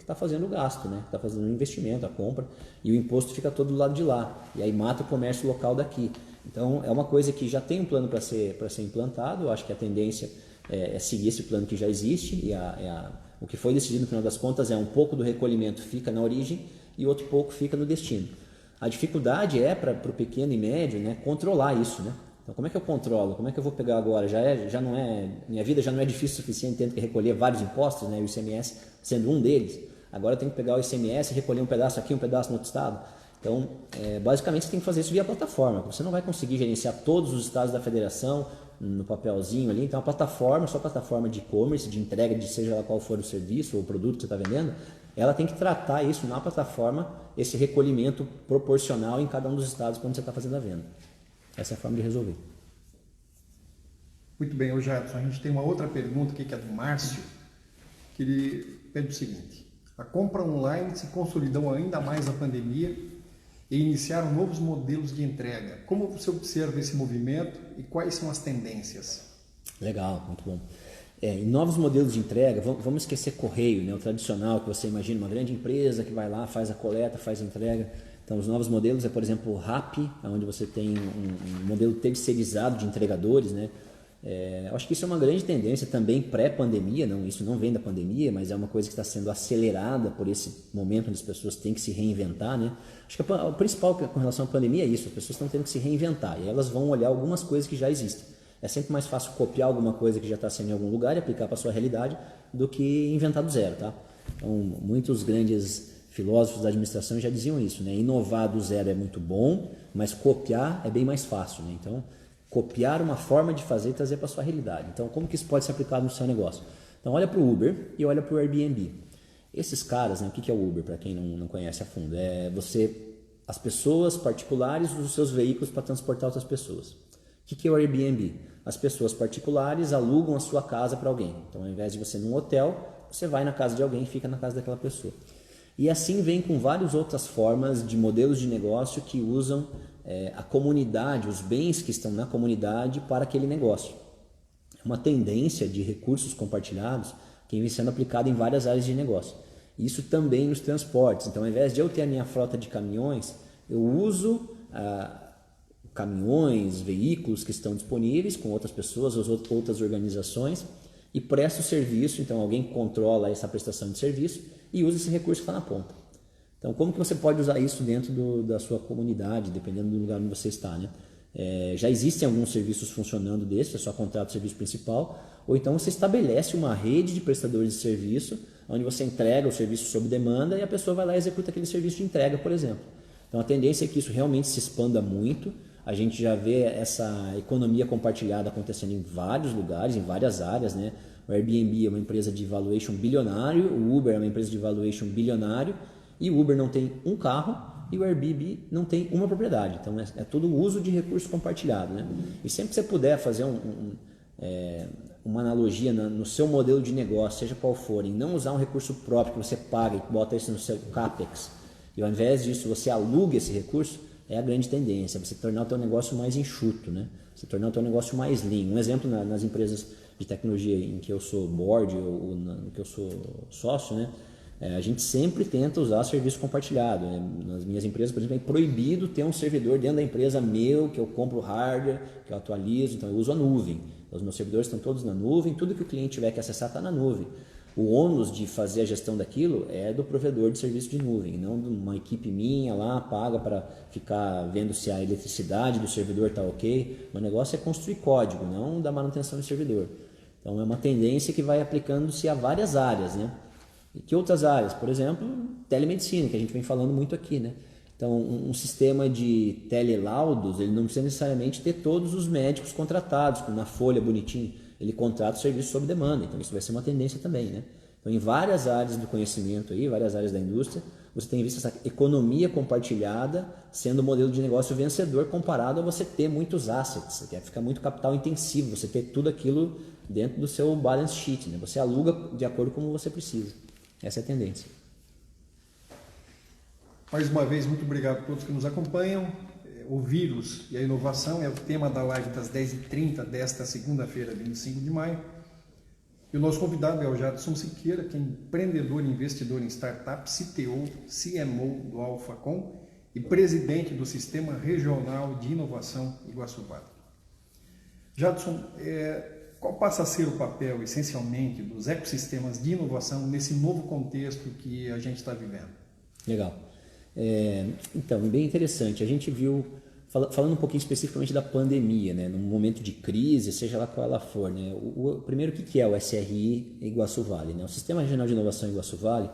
está fazendo o gasto, né? Que está fazendo o investimento, a compra, e o imposto fica todo do lado de lá. E aí mata o comércio local daqui. Então, é uma coisa que já tem um plano para ser implantado. Eu acho que a tendência é seguir esse plano que já existe, e o que foi decidido no final das contas é um pouco do recolhimento fica na origem e outro pouco fica no destino. A dificuldade para o pequeno e médio, né, controlar isso, né? Então, como é que eu controlo? Como é que eu vou pegar agora? Minha vida já não é difícil o suficiente, tendo que recolher vários impostos, né, o ICMS sendo um deles. Agora eu tenho que pegar o ICMS e recolher um pedaço aqui, um pedaço no outro estado. Então, basicamente você tem que fazer isso via plataforma. Você não vai conseguir gerenciar todos os estados da federação no papelzinho ali. Então, só a plataforma de e-commerce, de entrega de seja lá qual for o serviço ou o produto que você está vendendo, ela tem que tratar isso na plataforma, esse recolhimento proporcional em cada um dos estados quando você está fazendo a venda. Essa é a forma de resolver.
Muito bem, ô Jadson, a gente tem uma outra pergunta aqui que é do Márcio, que ele pede o seguinte: a compra online se consolidou ainda mais na pandemia e iniciaram novos modelos de entrega. Como você observa esse movimento e quais são as tendências?
Legal, muito bom. Em novos modelos de entrega, vamos esquecer correio, né? O tradicional que você imagina, uma grande empresa que vai lá, faz a coleta, faz a entrega. Então, os novos modelos por exemplo, o Rappi, onde você tem um modelo terceirizado de entregadores, né? Eu acho que isso é uma grande tendência também pré-pandemia, isso não vem da pandemia, mas é uma coisa que está sendo acelerada por esse momento onde as pessoas têm que se reinventar, né? Acho que o principal com relação à pandemia é isso, as pessoas estão tendo que se reinventar e elas vão olhar algumas coisas que já existem. É sempre mais fácil copiar alguma coisa que já está sendo em algum lugar e aplicar para a sua realidade do que inventar do zero, tá? Então, muitos grandes filósofos da administração já diziam isso, né? Inovar do zero é muito bom, mas copiar é bem mais fácil, né? Então, copiar uma forma de fazer e trazer para a sua realidade. Então, como que isso pode ser aplicado no seu negócio? Então, olha para o Uber e olha para o Airbnb. Esses caras, né, o que é o Uber, para quem não conhece a fundo? As pessoas particulares usam os seus veículos para transportar outras pessoas. O que é o Airbnb? As pessoas particulares alugam a sua casa para alguém. Então, ao invés de você ir num hotel, você vai na casa de alguém e fica na casa daquela pessoa. E assim vem com várias outras formas de modelos de negócio que usam a comunidade, os bens que estão na comunidade para aquele negócio. É uma tendência de recursos compartilhados que vem sendo aplicada em várias áreas de negócio. Isso também nos transportes. Então, ao invés de eu ter a minha frota de caminhões, eu uso caminhões, veículos que estão disponíveis com outras pessoas ou outras organizações e presto serviço. Então, alguém controla essa prestação de serviço e usa esse recurso que está na ponta. Então, como que você pode usar isso dentro da sua comunidade, dependendo do lugar onde você está, né? Já existem alguns serviços funcionando desses, é só contrato o serviço principal, ou então você estabelece uma rede de prestadores de serviço, onde você entrega o serviço sob demanda e a pessoa vai lá e executa aquele serviço de entrega, por exemplo. Então, a tendência é que isso realmente se expanda muito. A gente já vê essa economia compartilhada acontecendo em vários lugares, em várias áreas, né? O Airbnb é uma empresa de valuation bilionário, o Uber é uma empresa de valuation bilionário, e o Uber não tem um carro e o Airbnb não tem uma propriedade. Então, é todo o uso de recurso compartilhado, né? E sempre que você puder fazer uma analogia no seu modelo de negócio, seja qual for, em não usar um recurso próprio que você paga e bota isso no seu CAPEX, e ao invés disso você aluga esse recurso, é a grande tendência, você tornar o teu negócio mais enxuto, né? Você tornar o teu negócio mais lean. Um exemplo nas empresas de tecnologia em que eu sou board ou no que eu sou sócio, né? A gente sempre tenta usar serviço compartilhado. Né? Nas minhas empresas, por exemplo, é proibido ter um servidor dentro da empresa meu, que eu compro hardware, que eu atualizo, então eu uso a nuvem. Os meus servidores estão todos na nuvem, tudo que o cliente tiver que acessar está na nuvem. O ônus de fazer a gestão daquilo é do provedor de serviço de nuvem, não de uma equipe minha lá, paga para ficar vendo se a eletricidade do servidor está ok. O negócio é construir código, não da manutenção do servidor. Então é uma tendência que vai aplicando-se a várias áreas, né? E que outras áreas? Por exemplo, telemedicina, que a gente vem falando muito aqui, né? Então, um sistema de telelaudos, ele não precisa necessariamente ter todos os médicos contratados, como na folha bonitinho. Ele contrata o serviço sob demanda, então isso vai ser uma tendência também, né? Então, em várias áreas do conhecimento aí, várias áreas da indústria, você tem visto essa economia compartilhada sendo o modelo de negócio vencedor comparado a você ter muitos assets, que fica muito capital intensivo, você ter tudo aquilo dentro do seu balance sheet, né? Você aluga de acordo com como você precisa. Essa é a tendência.
Mais uma vez, muito obrigado a todos que nos acompanham. O vírus e a inovação é o tema da live das 10h30 desta segunda-feira, 25 de maio. E o nosso convidado é o Jadson Siqueira, que é empreendedor e investidor em startup, CTO, CMO do AlphaCom e presidente do Sistema Regional de Inovação Iguaçu Vale. Jadson, qual passa a ser o papel, essencialmente, dos ecossistemas de inovação nesse novo contexto que a gente está vivendo?
Legal. Então, bem interessante. A gente viu, falando um pouquinho especificamente da pandemia, né, num momento de crise, seja lá qual ela for, né, primeiro, o que é o SRI Iguaçu Vale? Né? O Sistema Regional de Inovação Iguaçu Vale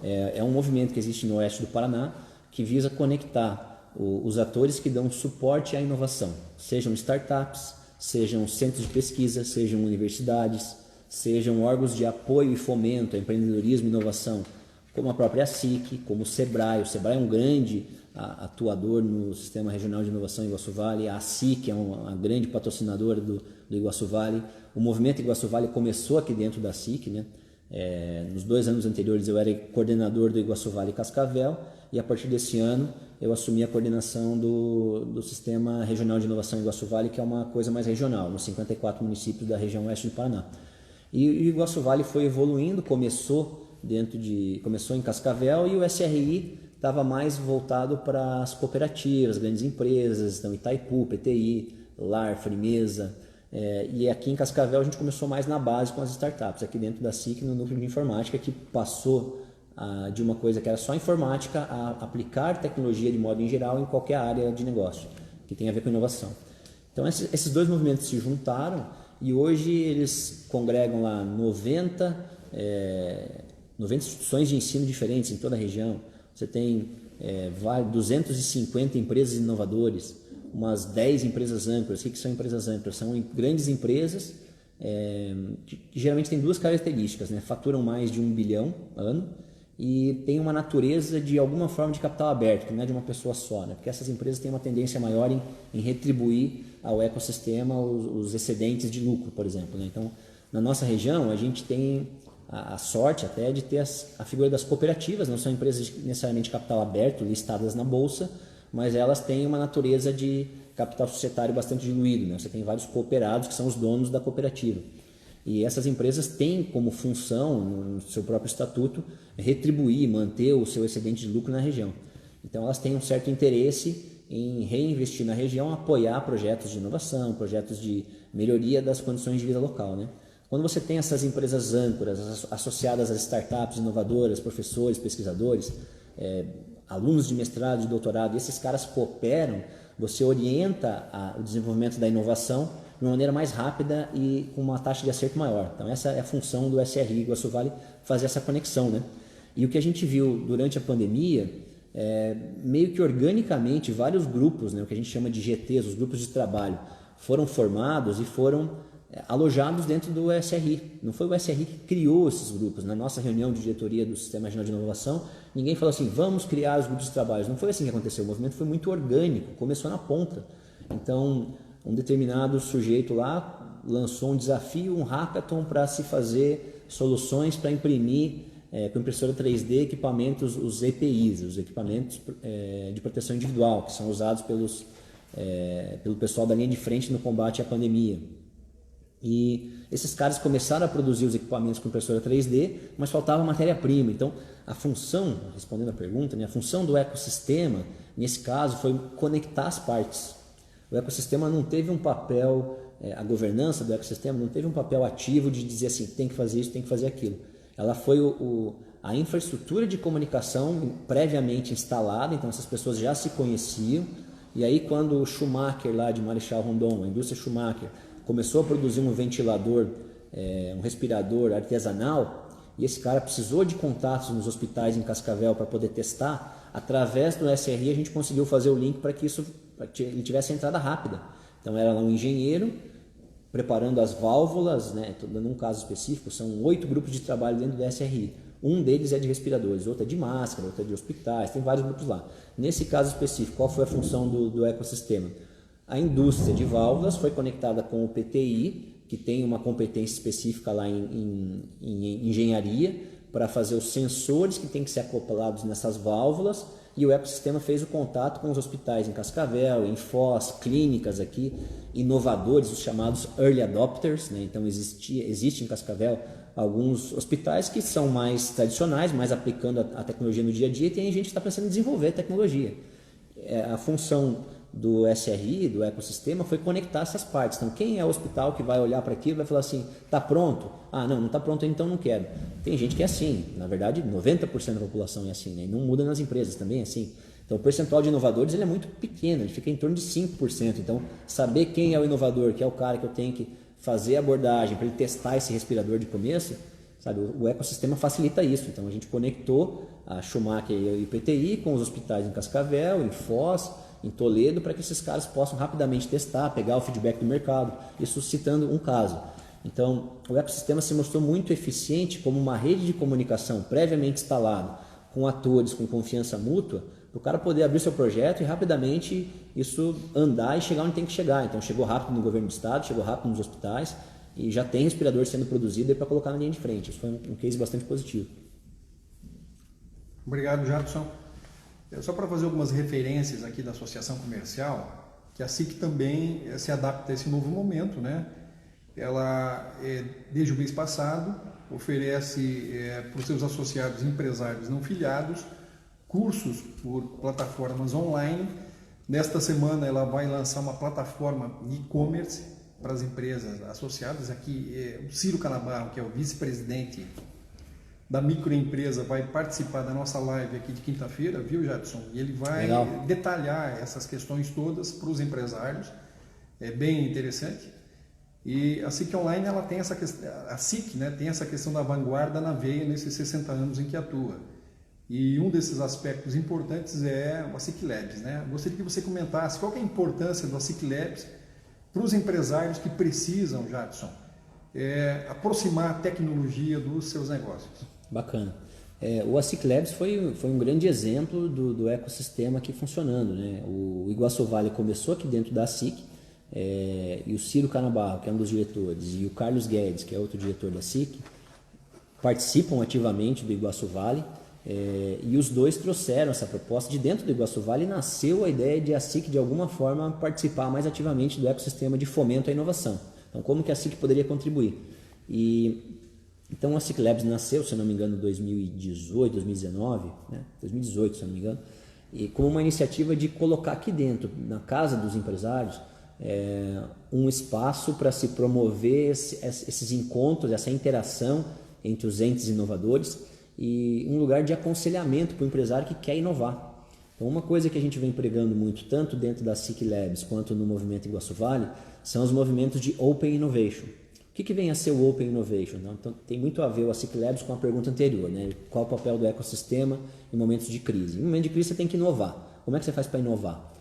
é um movimento que existe no oeste do Paraná que visa conectar os atores que dão suporte à inovação, sejam startups, sejam centros de pesquisa, sejam universidades, sejam órgãos de apoio e fomento a empreendedorismo e inovação, como a própria SIC, como o Sebrae. O Sebrae é um grande atuador no Sistema Regional de Inovação Iguaçu Vale, a SIC é uma grande patrocinadora do Iguaçu Vale. O movimento Iguaçu Vale começou aqui dentro da SIC, né? Nos 2 anos anteriores eu era coordenador do Iguaçu Vale Cascavel e a partir desse ano eu assumi a coordenação do Sistema Regional de Inovação Iguaçu Vale, que é uma coisa mais regional, nos 54 municípios da região oeste do Paraná. E o Iguaçu Vale foi evoluindo, começou em Cascavel, e o SRI estava mais voltado para as cooperativas, grandes empresas, então Itaipu, PTI, LAR, Frimeza, e aqui em Cascavel a gente começou mais na base com as startups, aqui dentro da SIC, no núcleo de informática, que passou de uma coisa que era só informática a aplicar tecnologia de modo em geral em qualquer área de negócio, que tem a ver com inovação. Então esses 2 movimentos se juntaram e hoje eles congregam lá 90 instituições de ensino diferentes em toda a região. Você tem 250 empresas inovadoras, umas 10 empresas âncoras. O que são empresas âncoras? São grandes empresas que geralmente têm 2 características, né? Faturam mais de 1 bilhão ano e tem uma natureza de alguma forma de capital aberto, que não é de uma pessoa só, né? Porque essas empresas têm uma tendência maior em retribuir ao ecossistema os excedentes de lucro, por exemplo, né? Então, na nossa região, a gente tem a sorte até de ter a figura das cooperativas. Não são empresas necessariamente de capital aberto, listadas na bolsa, mas elas têm uma natureza de capital societário bastante diluído, né? Você tem vários cooperados que são os donos da cooperativa. E essas empresas têm como função, no seu próprio estatuto, retribuir, manter o seu excedente de lucro na região. Então elas têm um certo interesse em reinvestir na região, apoiar projetos de inovação, projetos de melhoria das condições de vida local, né? Quando você tem essas empresas âncoras associadas às startups inovadoras, professores, pesquisadores, alunos de mestrado, de doutorado, e esses caras cooperam, você orienta o desenvolvimento da inovação de uma maneira mais rápida e com uma taxa de acerto maior. Então essa é a função do SRI Iguaçu Vale, fazer essa conexão, né? E o que a gente viu durante a pandemia, meio que organicamente, vários grupos, né, o que a gente chama de GTs, os grupos de trabalho, foram formados e foram alojados dentro do SRI. Não foi o SRI que criou esses grupos. Na nossa reunião de diretoria do Sistema Regional de Inovação, ninguém falou assim, vamos criar os grupos de trabalho. Não foi assim que aconteceu. O movimento foi muito orgânico, começou na ponta. Então, um determinado sujeito lá lançou um desafio, um hackathon para se fazer soluções para imprimir com impressora 3D equipamentos, os EPIs, os equipamentos de proteção individual, que são usados pelo pessoal da linha de frente no combate à pandemia. E esses caras começaram a produzir os equipamentos com impressora 3D, mas faltava matéria-prima. Então, a função, respondendo a pergunta, né, a função do ecossistema, nesse caso, foi conectar as partes. O ecossistema não teve um papel, a governança do ecossistema não teve um papel ativo de dizer assim, tem que fazer isso, tem que fazer aquilo. Ela foi a infraestrutura de comunicação previamente instalada, então essas pessoas já se conheciam. E aí quando o Schumacher lá de Marechal Rondon, a indústria Schumacher, começou a produzir um ventilador, um respirador artesanal, e esse cara precisou de contatos nos hospitais em Cascavel para poder testar, através do SRI a gente conseguiu fazer o link para que ele tivesse entrada rápida. Então era lá um engenheiro preparando as válvulas, né? Estou dando um caso específico, são 8 grupos de trabalho dentro do SRI. Um deles é de respiradores, outro é de máscara, outro é de hospitais, tem vários grupos lá. Nesse caso específico, qual foi a função do ecossistema? A indústria de válvulas foi conectada com o PTI, que tem uma competência específica lá em engenharia, para fazer os sensores que têm que ser acoplados nessas válvulas, e o ecossistema fez o contato com os hospitais em Cascavel, em Foz, clínicas aqui, inovadores, os chamados early adopters, né? Então existe em Cascavel alguns hospitais que são mais tradicionais, mais aplicando a tecnologia no dia a dia, e tem gente que está pensando em desenvolver tecnologia. A função do SRI, do ecossistema, foi conectar essas partes. Então, quem é o hospital que vai olhar para aquilo e vai falar assim, está pronto? Ah, não está pronto, então não quero. Tem gente que é assim, na verdade 90% da população é assim, né? E não muda nas empresas, também é assim. Então, o percentual de inovadores ele é muito pequeno, ele fica em torno de 5%. Então, saber quem é o inovador, que é o cara que eu tenho que fazer a abordagem para ele testar esse respirador de começo, sabe? O ecossistema facilita isso. Então, a gente conectou a Schumacher e o PTI com os hospitais em Cascavel, em Foz, em Toledo, para que esses caras possam rapidamente testar, pegar o feedback do mercado, isso citando um caso. Então, o ecossistema se mostrou muito eficiente como uma rede de comunicação previamente instalada, com atores, com confiança mútua, para o cara poder abrir seu projeto e rapidamente isso andar e chegar onde tem que chegar. Então, chegou rápido no governo do estado, chegou rápido nos hospitais e já tem respirador sendo produzido para colocar na linha de frente. Isso foi um case bastante positivo.
Obrigado, Jadson. Só para fazer algumas referências aqui da associação comercial, que a SIC também se adapta a esse novo momento, né? Ela, desde o mês passado, oferece para os seus associados empresários não filiados cursos por plataformas online. Nesta semana ela vai lançar uma plataforma de e-commerce para as empresas associadas. Aqui o Ciro Canabarro, que é o vice-presidente da microempresa, vai participar da nossa live aqui de quinta-feira, viu, Jadson? E ele vai detalhar essas questões todas para os empresários. É bem interessante. E a SIC Online, ela tem essa questão, a SIC, né, tem essa questão da vanguarda na veia nesses 60 anos em que atua. E um desses aspectos importantes é o SIC Labs, né? Gostaria que você comentasse qual que é a importância do SIC Labs para os empresários que precisam, Jadson, aproximar a tecnologia dos seus negócios.
Bacana. O ASIC Labs foi um grande exemplo do ecossistema aqui funcionando, né? O Iguaçu Vale começou aqui dentro da ASIC, e o Ciro Canabarro, que é um dos diretores, e o Carlos Guedes, que é outro diretor da ASIC, participam ativamente do Iguaçu Vale, e os dois trouxeram essa proposta. De dentro do Iguaçu Vale nasceu a ideia de a SIC de alguma forma participar mais ativamente do ecossistema de fomento à inovação. Então, como que a SIC poderia contribuir? Então, a SIC Labs nasceu, se não me engano, em 2018, 2019, né? 2018, se não me engano, e como uma iniciativa de colocar aqui dentro, na casa dos empresários, um espaço para se promover esses encontros, essa interação entre os entes inovadores e um lugar de aconselhamento para o empresário que quer inovar. Então, uma coisa que a gente vem pregando muito, tanto dentro da SIC Labs quanto no movimento Iguaçu Vale, são os movimentos de Open Innovation. O que vem a ser o Open Innovation? Então, tem muito a ver o SIC Labs com a pergunta anterior, né? Qual o papel do ecossistema em momentos de crise? Em momento de crise você tem que inovar. Como é que você faz para inovar?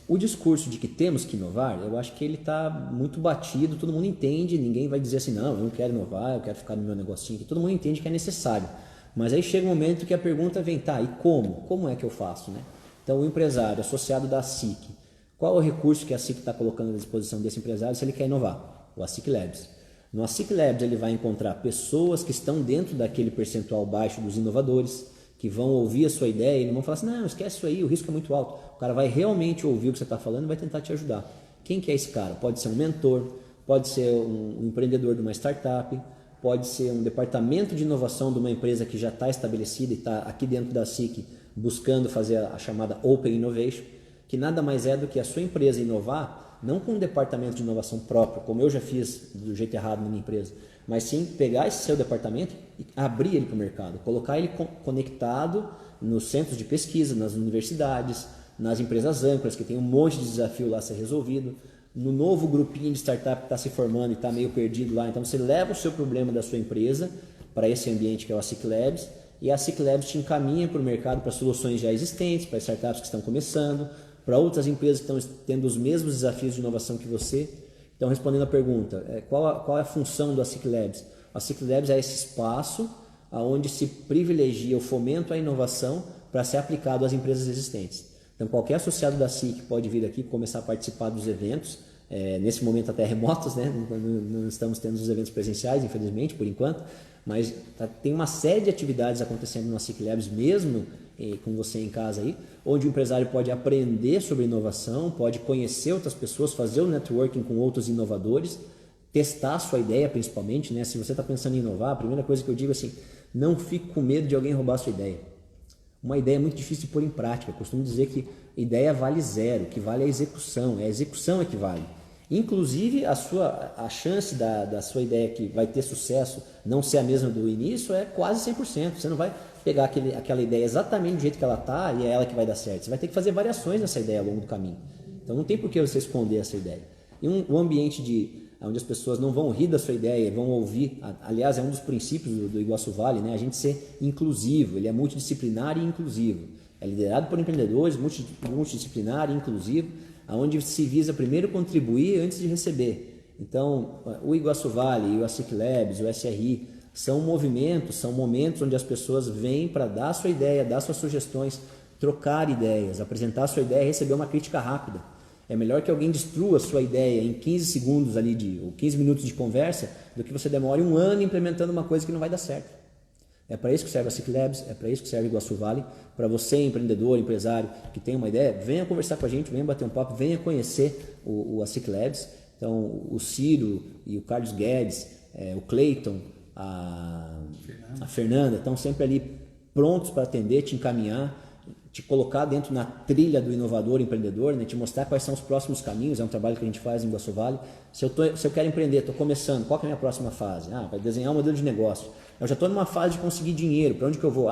O discurso de que temos que inovar, eu acho que ele está muito batido, todo mundo entende, ninguém vai dizer assim, não, eu não quero inovar, eu quero ficar no meu negocinho aqui, todo mundo entende que é necessário. Mas aí chega um momento que a pergunta vem, tá, e como? Como é que eu faço, né? Então, o empresário associado da SIC, qual é o recurso que a SIC está colocando à disposição desse empresário se ele quer inovar? O ASIC Labs. No ASIC Labs ele vai encontrar pessoas que estão dentro daquele percentual baixo dos inovadores, que vão ouvir a sua ideia e não vão falar assim, não, esquece isso aí, o risco é muito alto. O cara vai realmente ouvir o que você está falando e vai tentar te ajudar. Quem que é esse cara? Pode ser um mentor, pode ser um empreendedor de uma startup, pode ser um departamento de inovação de uma empresa que já está estabelecida e está aqui dentro da SIC buscando fazer a chamada Open Innovation, que nada mais é do que a sua empresa inovar, não com um departamento de inovação próprio, como eu já fiz do jeito errado na minha empresa, mas sim pegar esse seu departamento e abrir ele para o mercado, colocar ele conectado nos centros de pesquisa, nas universidades, nas empresas âncoras, que tem um monte de desafio lá a ser resolvido, no novo grupinho de startup que está se formando e está meio perdido lá. Então você leva o seu problema da sua empresa para esse ambiente que é o SIC Labs, e a SIC Labs te encaminha para o mercado para soluções já existentes, para startups que estão começando, para outras empresas que estão tendo os mesmos desafios de inovação que você. Então, respondendo a pergunta, qual é a função da SIC Labs? A SIC Labs é esse espaço onde se privilegia o fomento à inovação para ser aplicado às empresas existentes. Então, qualquer associado da SIC pode vir aqui começar a participar dos eventos, nesse momento até remotos, né? Não estamos tendo os eventos presenciais, infelizmente, por enquanto, mas tem uma série de atividades acontecendo na SIC Labs, mesmo com você em casa aí, onde o empresário pode aprender sobre inovação, pode conhecer outras pessoas, fazer o networking com outros inovadores, testar a sua ideia principalmente, né? Se você está pensando em inovar, a primeira coisa que eu digo é assim, não fique com medo de alguém roubar a sua ideia. Uma ideia é muito difícil de pôr em prática. Eu costumo dizer que ideia vale zero, o que vale é a execução é que vale. Inclusive, a chance da sua ideia que vai ter sucesso não ser a mesma do início é quase 100%. Você não vai pegar aquela ideia exatamente do jeito que ela está e é ela que vai dar certo. Você vai ter que fazer variações nessa ideia ao longo do caminho. Então não tem por que você esconder essa ideia. E um ambiente onde as pessoas não vão rir da sua ideia, vão ouvir, aliás, é um dos princípios do Iguaçu Vale, né? A gente ser inclusivo, ele é multidisciplinar e inclusivo. É liderado por empreendedores, multidisciplinar e inclusivo, onde se visa primeiro contribuir antes de receber. Então, o Iguaçu Vale, o SIC Labs, o SRI, são movimentos, são momentos onde as pessoas vêm para dar a sua ideia, dar suas sugestões, trocar ideias, apresentar a sua ideia e receber uma crítica rápida. É melhor que alguém destrua a sua ideia em 15 segundos ali ou 15 minutos de conversa do que você demore um ano implementando uma coisa que não vai dar certo. É para isso que serve a SIC Labs, é para isso que serve o Iguaçu Vale. Para você, empreendedor, empresário, que tem uma ideia, venha conversar com a gente, venha bater um papo, venha conhecer a SIC Labs. Então, o Ciro e o Carlos Guedes, o Cleiton, a Fernanda estão sempre ali prontos para atender, te encaminhar, te colocar dentro na trilha do inovador empreendedor, né? Te mostrar quais são os próximos caminhos. É um trabalho que a gente faz em Iguaçu Vale. Se eu quero empreender, estou começando, qual que é a minha próxima fase? Vai desenhar um modelo de negócio. Eu já estou numa fase de conseguir dinheiro. Para onde que eu vou?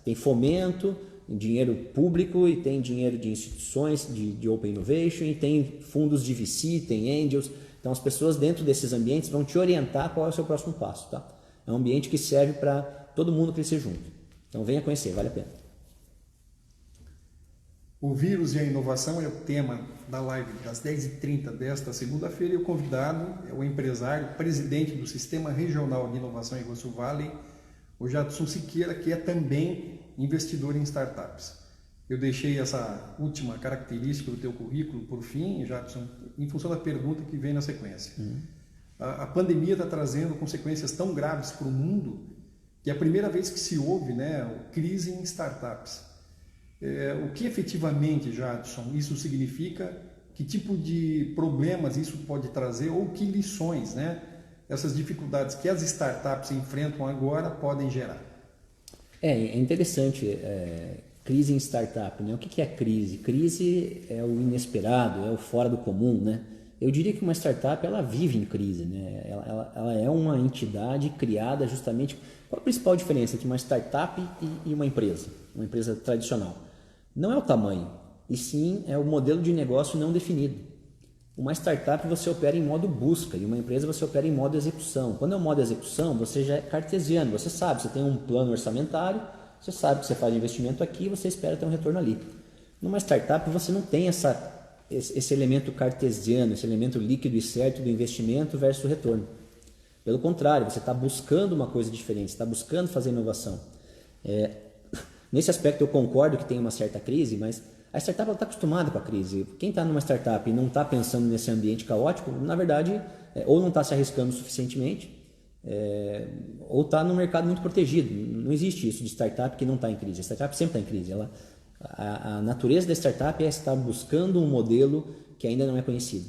Tem fomento, dinheiro público e tem dinheiro de instituições de Open Innovation e tem fundos de VC, tem Angels. Então as pessoas dentro desses ambientes vão te orientar qual é o seu próximo passo. Tá? É um ambiente que serve para todo mundo crescer junto. Então venha conhecer, vale a pena.
O vírus e a inovação é o tema da live das 10h30 desta segunda-feira e o convidado é o empresário, presidente do Sistema Regional de Inovação em Iguaçu Vale, o Jadson Siqueira, que é também investidor em startups. Eu deixei essa última característica do teu currículo por fim, Jadson, em função da pergunta que vem na sequência. A pandemia está trazendo consequências tão graves para o mundo que é a primeira vez que se ouve, crise em startups. O que efetivamente, Jadson, isso significa? Que tipo de problemas isso pode trazer ou que lições, essas dificuldades que as startups enfrentam agora podem gerar?
É interessante, crise em startup, né? O que é crise? Crise é o inesperado, é o fora do comum, né? Eu diria que uma startup, ela vive em crise, né? Ela é uma entidade criada justamente... Qual a principal diferença entre uma startup e uma empresa tradicional? Não é o tamanho, e sim é o modelo de negócio não definido. Uma startup você opera em modo busca e uma empresa você opera em modo execução. Quando é o modo execução, você já é cartesiano, você sabe, você tem um plano orçamentário, você sabe que você faz investimento aqui e você espera ter um retorno ali. Numa startup você não tem esse elemento cartesiano, esse elemento líquido e certo do investimento versus o retorno. Pelo contrário, você está buscando uma coisa diferente, está buscando fazer inovação. Nesse aspecto eu concordo que tem uma certa crise, mas a startup está acostumada com a crise. Quem está numa startup e não está pensando nesse ambiente caótico, na verdade, ou não está se arriscando suficientemente, ou está num mercado muito protegido. Não existe isso de startup que não está em crise. A startup sempre está em crise. A natureza da startup é estar buscando um modelo que ainda não é conhecido.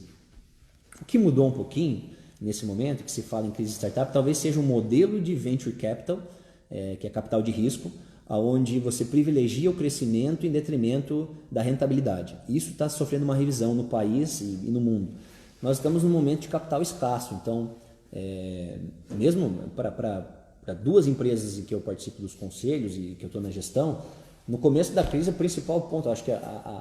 O que mudou um pouquinho nesse momento, que se fala em crise de startup, talvez seja um modelo de venture capital, que é capital de risco, onde você privilegia o crescimento em detrimento da rentabilidade. Isso está sofrendo uma revisão no país e no mundo. Nós estamos num momento de capital escasso, então, mesmo para duas empresas em que eu participo dos conselhos e que eu estou na gestão, no começo da crise, o principal ponto, acho que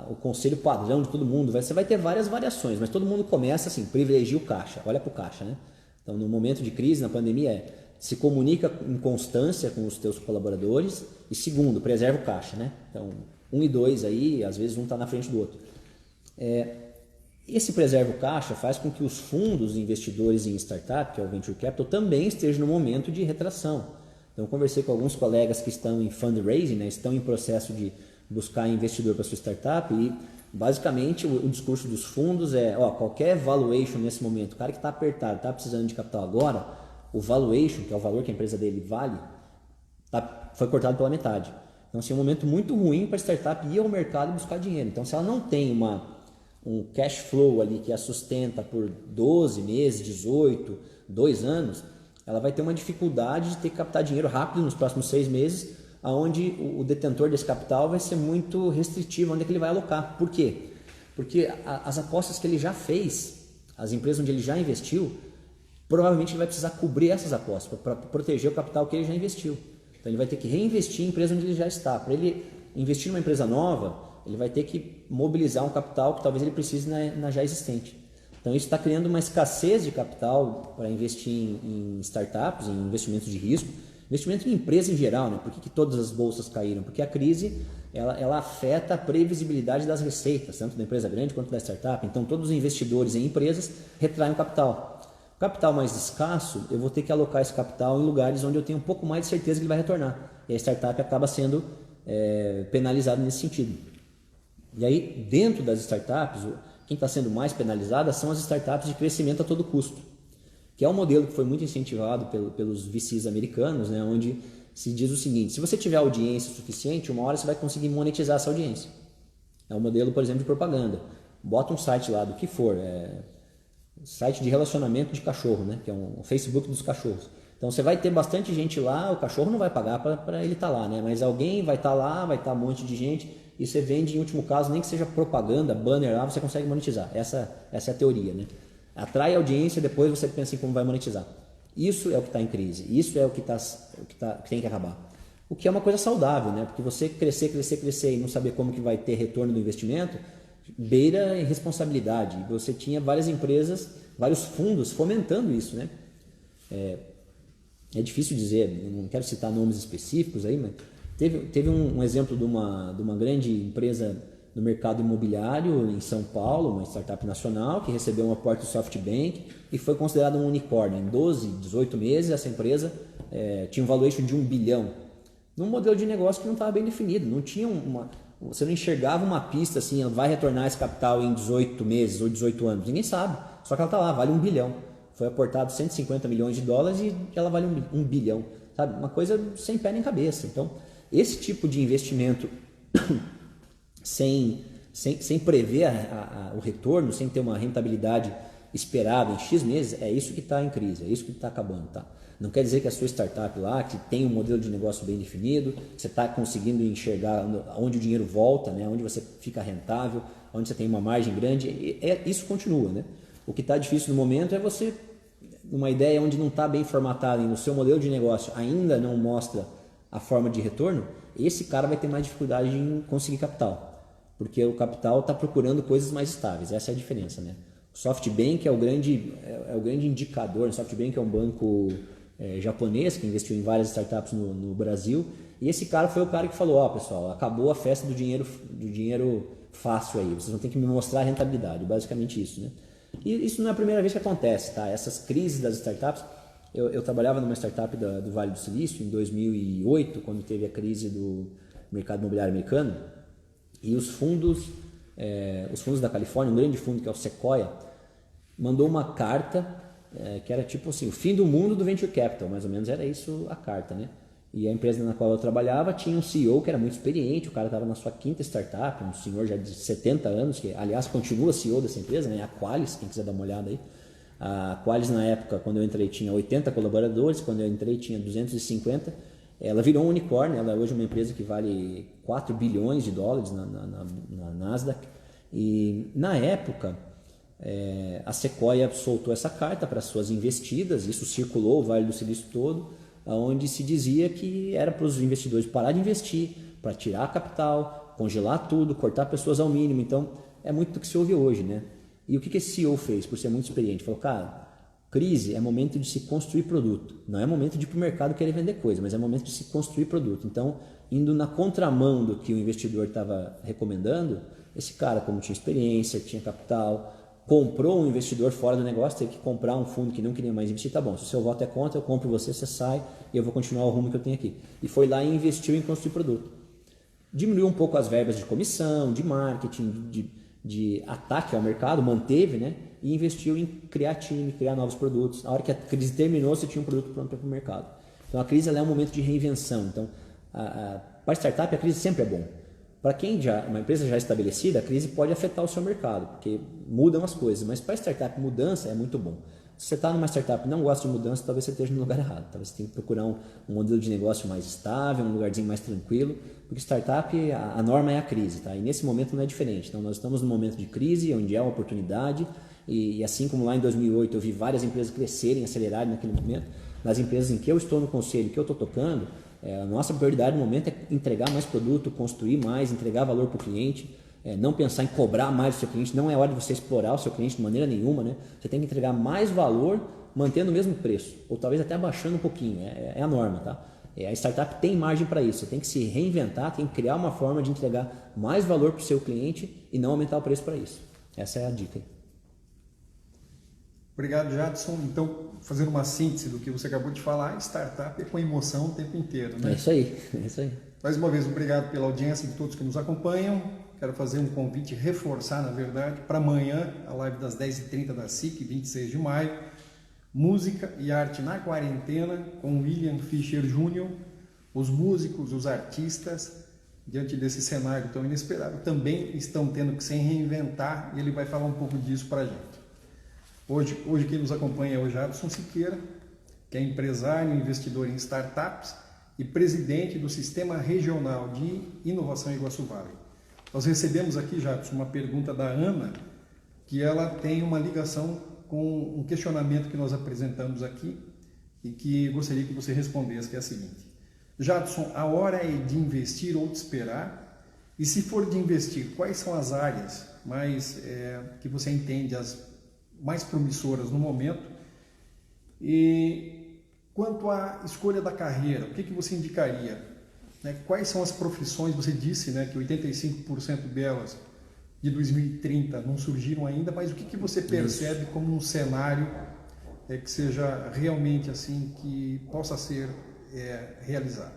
o conselho padrão de todo mundo, você vai ter várias variações, mas todo mundo começa assim, privilegia o caixa, olha para o caixa, né? Então, no momento de crise, na pandemia, se comunica em constância com os teus colaboradores e segundo, preserva o caixa, né? Então, 1 e 2 aí, às vezes um está na frente do outro. Esse preserva o caixa faz com que os fundos investidores em startup, que é o Venture Capital, também estejam no momento de retração. Então, eu conversei com alguns colegas que estão em fundraising, né? Estão em processo de buscar investidor para sua startup e, basicamente, o discurso dos fundos é, qualquer valuation nesse momento, o cara que está apertado, está precisando de capital agora, o valuation, que é o valor que a empresa dele vale, foi cortado pela metade. Então, assim, é um momento muito ruim para a startup ir ao mercado buscar dinheiro. Então, se ela não tem um cash flow ali que a sustenta por 12 meses, 18, 2 anos, ela vai ter uma dificuldade de ter que captar dinheiro rápido nos próximos 6 meses, onde o detentor desse capital vai ser muito restritivo, onde é que ele vai alocar. Por quê? Porque as apostas que ele já fez, as empresas onde ele já investiu, provavelmente ele vai precisar cobrir essas apostas para proteger o capital que ele já investiu. Então ele vai ter que reinvestir em empresa onde ele já está. Para ele investir numa empresa nova, ele vai ter que mobilizar um capital que talvez ele precise na já existente. Então isso está criando uma escassez de capital para investir em startups, em investimentos de risco, investimento em empresa em geral, né? Por que todas as bolsas caíram? Porque a crise ela afeta a previsibilidade das receitas, tanto da empresa grande quanto da startup. Então todos os investidores em empresas retraem o capital. Capital mais escasso, eu vou ter que alocar esse capital em lugares onde eu tenho um pouco mais de certeza que ele vai retornar. E a startup acaba sendo penalizada nesse sentido. E aí, dentro das startups, quem está sendo mais penalizada são as startups de crescimento a todo custo, que é um modelo que foi muito incentivado pelos VCs americanos, né, onde se diz o seguinte: se você tiver audiência suficiente, uma hora você vai conseguir monetizar essa audiência. É um modelo, por exemplo, de propaganda. Bota um site lá do que for, site de relacionamento de cachorro, né? Que é um Facebook dos cachorros. Então você vai ter bastante gente lá, o cachorro não vai pagar para ele estar lá, né? Mas alguém vai estar lá, vai estar um monte de gente e você vende, em último caso, nem que seja propaganda, banner lá, você consegue monetizar. Essa é a teoria, né? Atrai audiência, depois você pensa em como vai monetizar. Isso é o que está em crise, isso é o que tem que acabar. O que é uma coisa saudável, né? Porque você crescer e não saber como que vai ter retorno do investimento, beira irresponsabilidade. Você tinha várias empresas, vários fundos fomentando isso, né? É difícil dizer, não quero citar nomes específicos aí, mas teve um exemplo de uma grande empresa no mercado imobiliário em São Paulo, uma startup nacional que recebeu um aporte do SoftBank e foi considerada um unicórnio. Em 12, 18 meses, essa empresa tinha um valuation de 1 bilhão, num modelo de negócio que não estava bem definido, não tinha você não enxergava uma pista assim, vai retornar esse capital em 18 meses ou 18 anos, ninguém sabe, só que ela está lá, vale 1 bilhão, foi aportado 150 milhões de dólares e ela vale 1 bilhão, sabe? Uma coisa sem pé nem cabeça. Então, esse tipo de investimento sem prever o retorno, sem ter uma rentabilidade esperada em X meses, é isso que está em crise, é isso que está acabando, tá? Não quer dizer que a sua startup lá, que tem um modelo de negócio bem definido, você está conseguindo enxergar onde o dinheiro volta, né? Onde você fica rentável, onde você tem uma margem grande, isso continua, né? O que está difícil no momento é você, numa ideia onde não está bem formatado e no seu modelo de negócio ainda não mostra a forma de retorno, esse cara vai ter mais dificuldade em conseguir capital, porque o capital está procurando coisas mais estáveis, essa é a diferença, né? O SoftBank é o grande indicador. O SoftBank é um banco japonês que investiu em várias startups no Brasil, e esse cara foi o cara que falou: pessoal, acabou a festa do dinheiro fácil aí, vocês vão ter que me mostrar a rentabilidade, basicamente isso, né? E isso não é a primeira vez que acontece, tá? Essas crises das startups, eu trabalhava numa startup do Vale do Silício em 2008, quando teve a crise do mercado imobiliário americano, e os fundos da Califórnia, um grande fundo que é o Sequoia, mandou uma carta que era tipo assim, o fim do mundo do Venture Capital, mais ou menos era isso a carta, né? E a empresa na qual eu trabalhava tinha um CEO que era muito experiente, o cara estava na sua 5ª startup, um senhor já de 70 anos, que aliás continua CEO dessa empresa, né? A Qualis, quem quiser dar uma olhada aí. A Qualis, na época, quando eu entrei, tinha 80 colaboradores, quando eu entrei tinha 250. Ela virou um unicórnio, ela é hoje uma empresa que vale 4 bilhões de dólares na Nasdaq. E na época, a Sequoia soltou essa carta para suas investidas, isso circulou o Vale do Silício todo, onde se dizia que era para os investidores parar de investir, para tirar a capital, congelar tudo, cortar pessoas ao mínimo. Então, é muito do que se ouve hoje, né? E o que esse CEO fez, por ser muito experiente? Falou, cara, crise é momento de se construir produto. Não é momento de ir para o mercado querer vender coisa, mas é momento de se construir produto. Então, indo na contramão do que o investidor estava recomendando, esse cara, como tinha experiência, tinha capital, comprou um investidor fora do negócio, teve que comprar um fundo que não queria mais investir. Tá bom, se o seu voto é contra, eu compro você, você sai e eu vou continuar o rumo que eu tenho aqui. E foi lá e investiu em construir produto. Diminuiu um pouco as verbas de comissão, de marketing, de ataque ao mercado, manteve, né? E investiu em criar time, criar novos produtos. Na hora que a crise terminou, você tinha um produto pronto para o mercado. Então a crise ela é um momento de reinvenção. Então, para startup, a crise sempre é bom. Para quem já uma empresa já estabelecida, a crise pode afetar o seu mercado, porque mudam as coisas. Mas para startup, mudança é muito bom. Se você está numa startup e não gosta de mudança, talvez você esteja no lugar errado. Talvez você tenha que procurar um modelo de negócio mais estável, um lugarzinho mais tranquilo, porque startup, a norma é a crise, tá? E nesse momento não é diferente. Então nós estamos num momento de crise, onde é uma oportunidade, e assim como lá em 2008 eu vi várias empresas crescerem, acelerarem naquele momento, nas empresas em que eu estou no conselho, que eu estou tocando, a nossa prioridade no momento é entregar mais produto, construir mais, entregar valor para o cliente, não pensar em cobrar mais do seu cliente. Não é hora de você explorar o seu cliente de maneira nenhuma, né? Você tem que entregar mais valor mantendo o mesmo preço, ou talvez até abaixando um pouquinho, é a norma, tá? A startup tem margem para isso, você tem que se reinventar, tem que criar uma forma de entregar mais valor para o seu cliente e não aumentar o preço para isso. Essa é a dica aí.
Obrigado, Jadson. Então, fazendo uma síntese do que você acabou de falar, startup é com emoção o tempo inteiro, né?
É isso aí, é isso aí.
Mais uma vez, obrigado pela audiência de todos que nos acompanham. Quero fazer um convite, reforçar, na verdade, para amanhã, a live das 10h30 da SIC, 26 de maio, Música e Arte na Quarentena, com William Fischer Jr. Os músicos, os artistas, diante desse cenário tão inesperado, também estão tendo que se reinventar, e ele vai falar um pouco disso para a gente. Hoje quem nos acompanha é o Jadson Siqueira, que é empresário e investidor em startups e presidente do Sistema Regional de Inovação Iguaçu Valley. Nós recebemos aqui, Jadson, uma pergunta da Ana, que ela tem uma ligação com um questionamento que nós apresentamos aqui e que gostaria que você respondesse, que é a seguinte: Jadson, a hora é de investir ou de esperar? E se for de investir, quais são as áreas mais que você entende as mais promissoras no momento? E quanto à escolha da carreira, o que você indicaria? Quais são as profissões? Você disse, né, que 85% delas de 2030 não surgiram ainda, mas o que você percebe como um cenário que seja realmente assim, que possa ser realizado?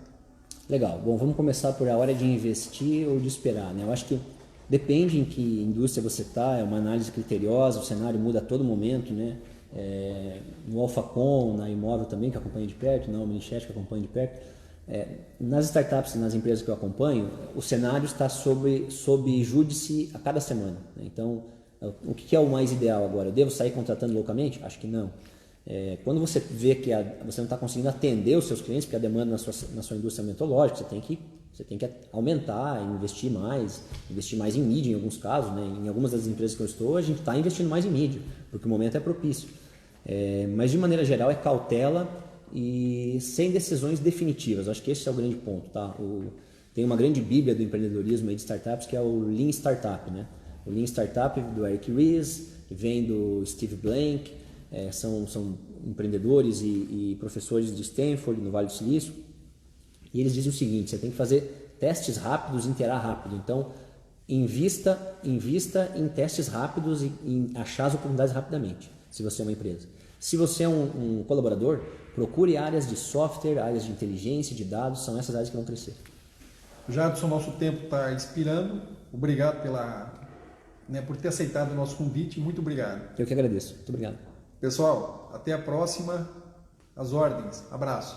Legal. Bom, vamos começar por a hora de investir ou de esperar, né? Eu acho que depende em que indústria você está, é uma análise criteriosa, o cenário muda a todo momento, né? No Alphacom, na Imóvel também, que acompanha de perto, na Omnichat, que acompanha de perto. Nas startups e nas empresas que eu acompanho, o cenário está sob júdice a cada semana, né? Então, o que é o mais ideal agora? Eu devo sair contratando loucamente? Acho que não. Quando você vê que você não está conseguindo atender os seus clientes, porque a demanda na sua indústria aumentou, lógico, você tem que aumentar, investir mais em mídia em alguns casos, né? Em algumas das empresas que eu estou, a gente está investindo mais em mídia, porque o momento é propício. Mas de maneira geral é cautela e sem decisões definitivas. Acho que esse é o grande ponto, tá? Tem uma grande bíblia do empreendedorismo aí de startups, que é o Lean Startup, né? O Lean Startup do Eric Ries, que vem do Steve Blank, são empreendedores e professores de Stanford, no Vale do Silício, e eles dizem o seguinte: você tem que fazer testes rápidos e iterar rápido. Então, invista em testes rápidos e em achar as oportunidades rapidamente, se você é uma empresa. Se você é um colaborador, procure áreas de software, áreas de inteligência, de dados, são essas áreas que vão crescer.
Jadson, nosso tempo está expirando. Obrigado por ter aceitado o nosso convite. Muito obrigado.
Eu que agradeço. Muito obrigado.
Pessoal, até a próxima. As ordens. Abraço.